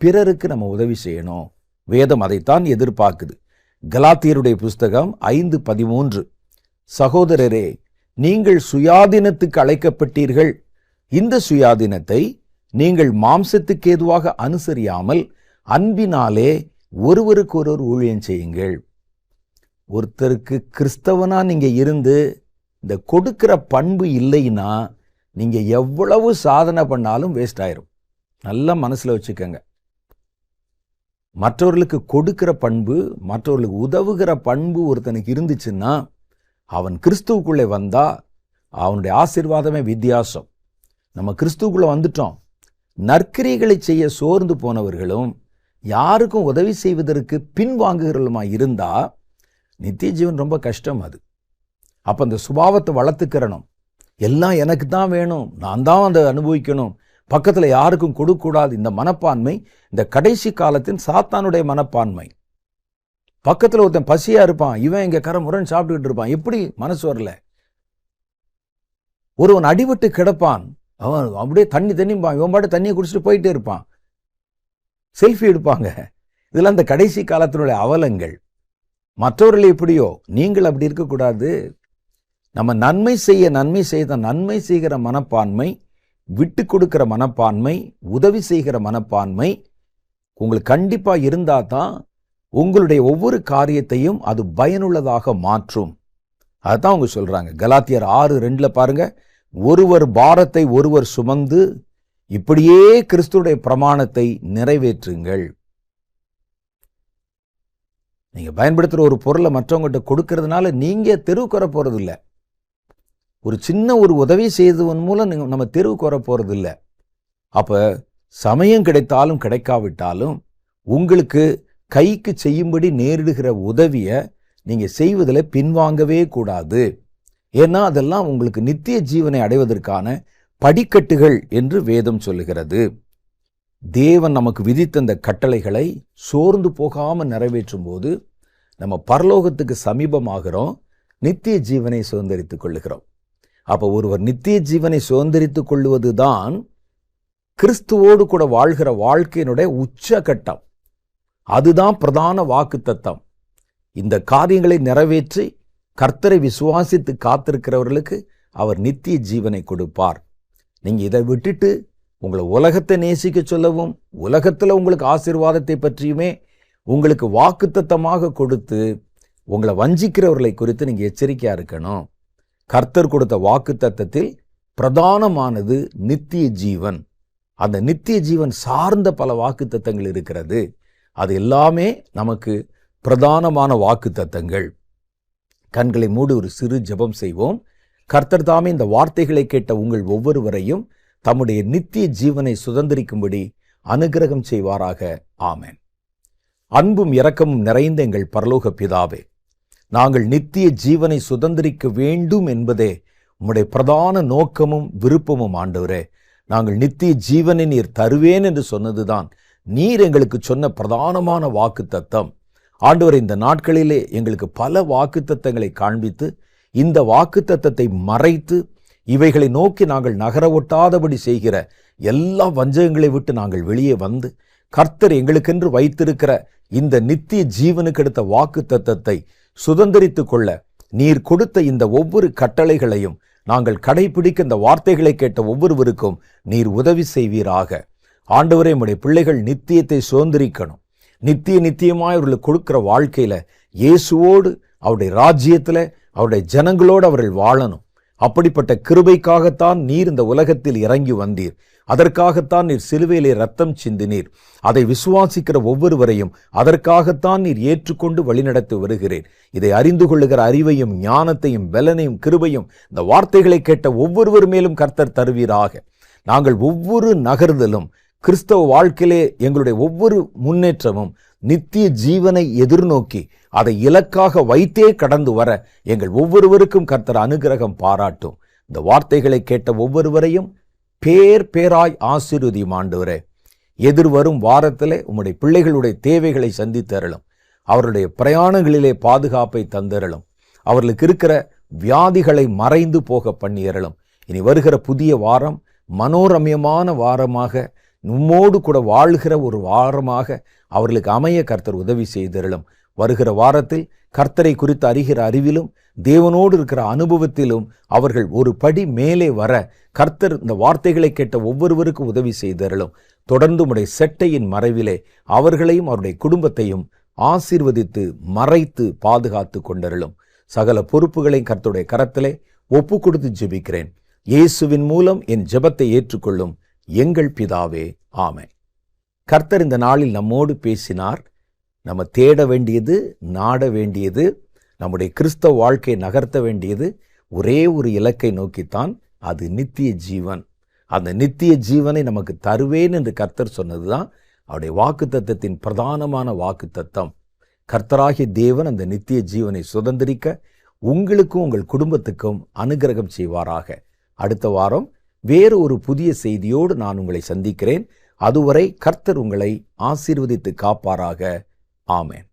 பிறருக்கு நம்ம உதவி செய்யணும். வேதம் அதைத்தான் எதிர்பார்க்குது. கலாத்தியருடைய புஸ்தகம் 5:13, சகோதரரே, நீங்கள் சுயாதீனத்துக்கு அழைக்கப்பட்டீர்கள். இந்த சுயாதீனத்தை நீங்கள் மாம்சத்துக்கு ஏதுவாக அனுசரியாமல் அன்பினாலே ஒருவருக்கு ஒருவர் ஊழியம் செய்யுங்கள். ஒருத்தருக்கு கிறிஸ்தவனா நீங்க இருந்து இந்த கொடுக்கிற பண்பு இல்லைன்னா நீங்க எவ்வளவு சாதனை பண்ணாலும் வேஸ்ட் ஆயிரும். நல்லா மனசுல வச்சுக்கோங்க. மற்றவர்களுக்கு கொடுக்கிற பண்பு, மற்றவர்களுக்கு உதவுகிற பண்பு ஒருத்தனுக்கு இருந்துச்சுன்னா அவன் கிறிஸ்துவுக்குள்ளே வந்தா அவனுடைய ஆசீர்வாதமே வித்தியாசம். நம்ம கிறிஸ்துவுக்குள்ள வந்துட்டோம். நற்கிரியைகளை செய்ய சோர்ந்து போனவர்களும் யாருக்கும் உதவி செய்வதற்கு பின்வாங்குகிறவர்களுமா இருந்தா நித்திய ஜீவன் ரொம்ப கஷ்டம். அது அப்ப அந்த சுபாவத்தை வளர்த்துக்கிறணும். எல்லாம் எனக்கு தான் வேணும், நான் தான் அதை அனுபவிக்கணும், பக்கத்தில் யாருக்கும் கொடுக்கூடாது. இந்த மனப்பான்மை இந்த கடைசி காலத்தின் சாத்தானுடைய மனப்பான்மை. பக்கத்தில் ஒருத்தன் பசியா இருப்பான், இவன் இங்க கரமுரன் சாப்பிட்டுக்கிட்டு இருப்பான், எப்படி மனசு வரல. ஒருவன் அடிபட்டு கிடப்பான், அவன் அப்படியே தண்ணிப்பான், இவன் பாட்டு தண்ணியை குடிச்சிட்டு போயிட்டே இருப்பான், செல்ஃபி எடுப்பாங்க. இதெல்லாம் இந்த கடைசி காலத்தினுடைய அவலங்கள். மற்றவர்கள் எப்படியோ நீங்கள் அப்படி இருக்கக்கூடாது. நம்ம நன்மை செய்கிற மனப்பான்மை, விட்டு கொடுக்கிற மனப்பான்மை, உதவி செய்கிற மனப்பான்மை உங்களுக்கு கண்டிப்பா இருந்தா தான் உங்களுடைய ஒவ்வொரு காரியத்தையும் அது பயனுள்ளதாக மாற்றும். அதுதான் அவங்க சொல்றாங்க. கலாத்தியர் 6:2 பாருங்க, ஒருவர் பாரத்தை ஒருவர் சுமந்து இப்படியே கிறிஸ்துடைய பிரமாணத்தை நிறைவேற்றுங்கள். நீங்க பயன்படுத்துற ஒரு பொருளை மற்றவங்ககிட்ட கொடுக்கறதுனால நீங்க தெருவுக்கு வர போறது இல்லை. ஒரு சின்ன ஒரு உதவி செய்தவன் மூலம் நம்ம தெருவுக்கு வர போறது இல்லை. அப்ப சமயம் கிடைத்தாலும் கிடைக்காவிட்டாலும் உங்களுக்கு கைக்கு செய்யும்படி நேரிடுகிற உதவியை நீங்க செய்வதில் பின்வாங்கவே கூடாது. ஏன்னா அதெல்லாம் உங்களுக்கு நித்திய ஜீவனை அடைவதற்கான படிக்கட்டுகள் என்று வேதம் சொல்லுகிறது. தேவன் நமக்கு விதித்த இந்த கட்டளைகளை சோர்ந்து போகாம நிறைவேற்றும் போது நம்ம பரலோகத்துக்கு சமீபமாகிறோம், நித்திய ஜீவனை சுதந்திரித்துக் கொள்ளுகிறோம். அப்போ ஒருவர் நித்திய ஜீவனை சுதந்திரித்துக் கொள்வதுதான் கிறிஸ்துவோடு கூட வாழ்கிற வாழ்க்கையினுடைய உச்சகட்டம். அதுதான் பிரதான வாக்குத்தத்தம். இந்த காரியங்களை நிறைவேற்றி கர்த்தரை விசுவாசித்து காத்திருக்கிறவர்களுக்கு அவர் நித்திய ஜீவனை கொடுப்பார். நீங்க இதை விட்டுட்டு உங்களை உலகத்தை நேசிக்க சொல்லவும், உலகத்துல உங்களுக்கு ஆசீர்வாதத்தை பற்றியுமே உங்களுக்கு வாக்குத்தத்தமாக கொடுத்து உங்களை வஞ்சிக்கிறவர்களை குறித்து நீங்க எச்சரிக்கையா இருக்கணும். கர்த்தர் கொடுத்த வாக்குத்தத்தத்தில் பிரதானமானது நித்திய ஜீவன். அந்த நித்திய ஜீவன் சார்ந்த பல வாக்குத்தத்தங்கள் இருக்கிறது. அது எல்லாமே நமக்கு பிரதானமான வாக்குத்தத்தங்கள். கண்களை மூடி ஒரு சிறு ஜெபம் செய்வோம். கர்த்தர் தாமே இந்த வார்த்தைகளை கேட்ட உங்கள் ஒவ்வொருவரையும் தம்முடைய நித்திய ஜீவனை சுதந்திரிக்கும்படி அனுக்கிரகம் செய்வாராக. ஆமென். அன்பும் இரக்கமும் நிறைந்த எங்கள் பரலோக பிதாவே, நாங்கள் நித்திய ஜீவனை சுதந்திரிக்க வேண்டும் என்பதே உம்முடைய பிரதான நோக்கமும் விருப்பமும் ஆண்டவரே. நாங்கள் நித்திய ஜீவனை நீர் தருவேன் என்று சொன்னதுதான் நீர் எங்களுக்கு சொன்ன பிரதானமான வாக்குத்தத்தம். ஆண்டவர், இந்த நாட்களிலே எங்களுக்கு பல வாக்குத்தத்தங்களை காண்பித்து இந்த வாக்குத்தத்தத்தை மறைத்து இவைகளை நோக்கி நாங்கள் நகர ஒட்டாதபடி செய்கிற எல்லா வஞ்சகங்களை விட்டு நாங்கள் வெளியே வந்து கர்த்தர் எங்களுக்கென்று வைத்திருக்கிற இந்த நித்திய ஜீவனுக்கு எடுத்த வாக்குத்தத்தத்தை சுதந்திரித்துக் கொள்ள நீர் கொடுத்த இந்த ஒவ்வொரு கட்டளைகளையும் நாங்கள் கடைபிடிக்க இந்த வார்த்தைகளை கேட்ட ஒவ்வொருவருக்கும் நீர் உதவி செய்வீராக. ஆண்டவரே, உம்முடைய பிள்ளைகள் நித்தியத்தை சுதந்திரிக்கணும். நித்தியமாய் அவர்களுக்கு கொடுக்கிற வாழ்க்கையில இயேசுவோடு அவருடைய ராஜ்யத்துல அவருடைய ஜனங்களோடு அவர்கள் வாழணும். அப்படிப்பட்ட கிருபைக்காகத்தான் நீர் இந்த உலகத்தில் இறங்கி வந்தீர். அதற்காகத்தான் நீர் சிலுவையிலே ரத்தம் சிந்தினீர். அதை விசுவாசிக்கிற ஒவ்வொருவரையும் அதற்காகத்தான் நீர் ஏற்றுக்கொண்டு வழிநடத்தி வருகிறேன். இதை அறிந்து கொள்ளுகிற அறிவையும் ஞானத்தையும் பலனையும் கிருபையும் இந்த வார்த்தைகளை கேட்ட ஒவ்வொருவர் மேலும் கர்த்தர் தருவீராக. நாங்கள் ஒவ்வொரு நகர்தலும் கிறிஸ்தவ வாழ்க்கையிலே எங்களுடைய ஒவ்வொரு முன்னேற்றமும் நித்திய ஜீவனை எதிர்நோக்கி அதை இலக்காக வைத்தே கடந்து வர எங்கள் ஒவ்வொருவருக்கும் கர்த்தர் அனுக்கிரகம் பாராட்டும். இந்த வார்த்தைகளை கேட்ட ஒவ்வொருவரையும் பேராய் ஆசீர்வதியும் ஆண்டவரே. எதிர்வரும் வாரத்திலே உம்முடைய பிள்ளைகளுடைய தேவைகளை சந்தித்தருளும். அவருடைய பிரயாணங்களிலே பாதுகாப்பை தந்தருளும். அவர்களுக்கு இருக்கிற வியாதிகளை மறைந்து போக பண்ணியறலும். இனி வருகிற புதிய வாரம் மனோரம்யமான வாரமாக, உம்மோடு கூட வாழ்கிற ஒரு வாரமாக அவர்களுக்கு அமைய கர்த்தர் உதவி செய்தருளும். வருகிற வாரத்தில் கர்த்தரை குறித்து அறிகிற அறிவிலும் தேவனோடு இருக்கிற அனுபவத்திலும் அவர்கள் ஒரு படி மேலே வர கர்த்தர் இந்த வார்த்தைகளை கேட்ட ஒவ்வொருவருக்கும் உதவி செய்தருளும். தொடர்ந்து உம்முடைய செட்டையின் மறைவிலே அவர்களையும் அவருடைய குடும்பத்தையும் ஆசீர்வதித்து மறைத்து பாதுகாத்து கொண்டருளும். சகல பொறுப்புகளையும் கர்த்தருடைய கரத்திலே ஒப்பு கொடுத்து ஜெபிக்கிறேன். இயேசுவின் மூலம் என் ஜெபத்தை ஏற்றுக்கொள்ளும் எங்கள் பிதாவே, ஆமென். கர்த்தர் இந்த நாளில் நம்மோடு பேசினார். நம்ம தேட வேண்டியது, நாட வேண்டியது, நம்முடைய கிறிஸ்தவ வாழ்க்கையை நகர்த்த வேண்டியது ஒரே ஒரு இலக்கை நோக்கித்தான். அது நித்திய ஜீவன். அந்த நித்திய ஜீவனை நமக்கு தருவேன் என்று கர்த்தர் சொன்னதுதான் அவருடைய வாக்குத்தத்தத்தின் பிரதானமான வாக்குத்தத்தம். கர்த்தராகிய தேவன் அந்த நித்திய ஜீவனை சுதந்திரிக்க உங்களுக்கும் உங்கள் குடும்பத்துக்கும் அனுக்கிரகம் செய்வாராக. அடுத்த வாரம் வேறு ஒரு புதிய செய்தியோடு நான் உங்களை சந்திக்கிறேன். அதுவரை கர்த்தர் உங்களை ஆசீர்வதித்து காப்பாராக. ஆமென்.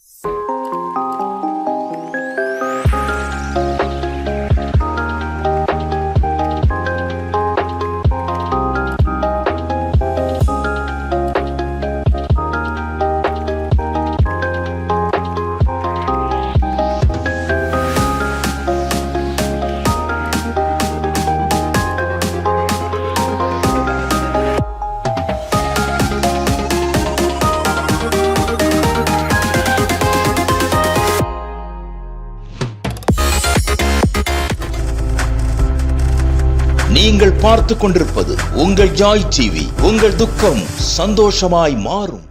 நீங்கள் பார்த்துக் கொண்டிருப்பது உங்கள் ஜாய் டிவி. உங்கள் துக்கம் சந்தோஷமாய் மாறும்.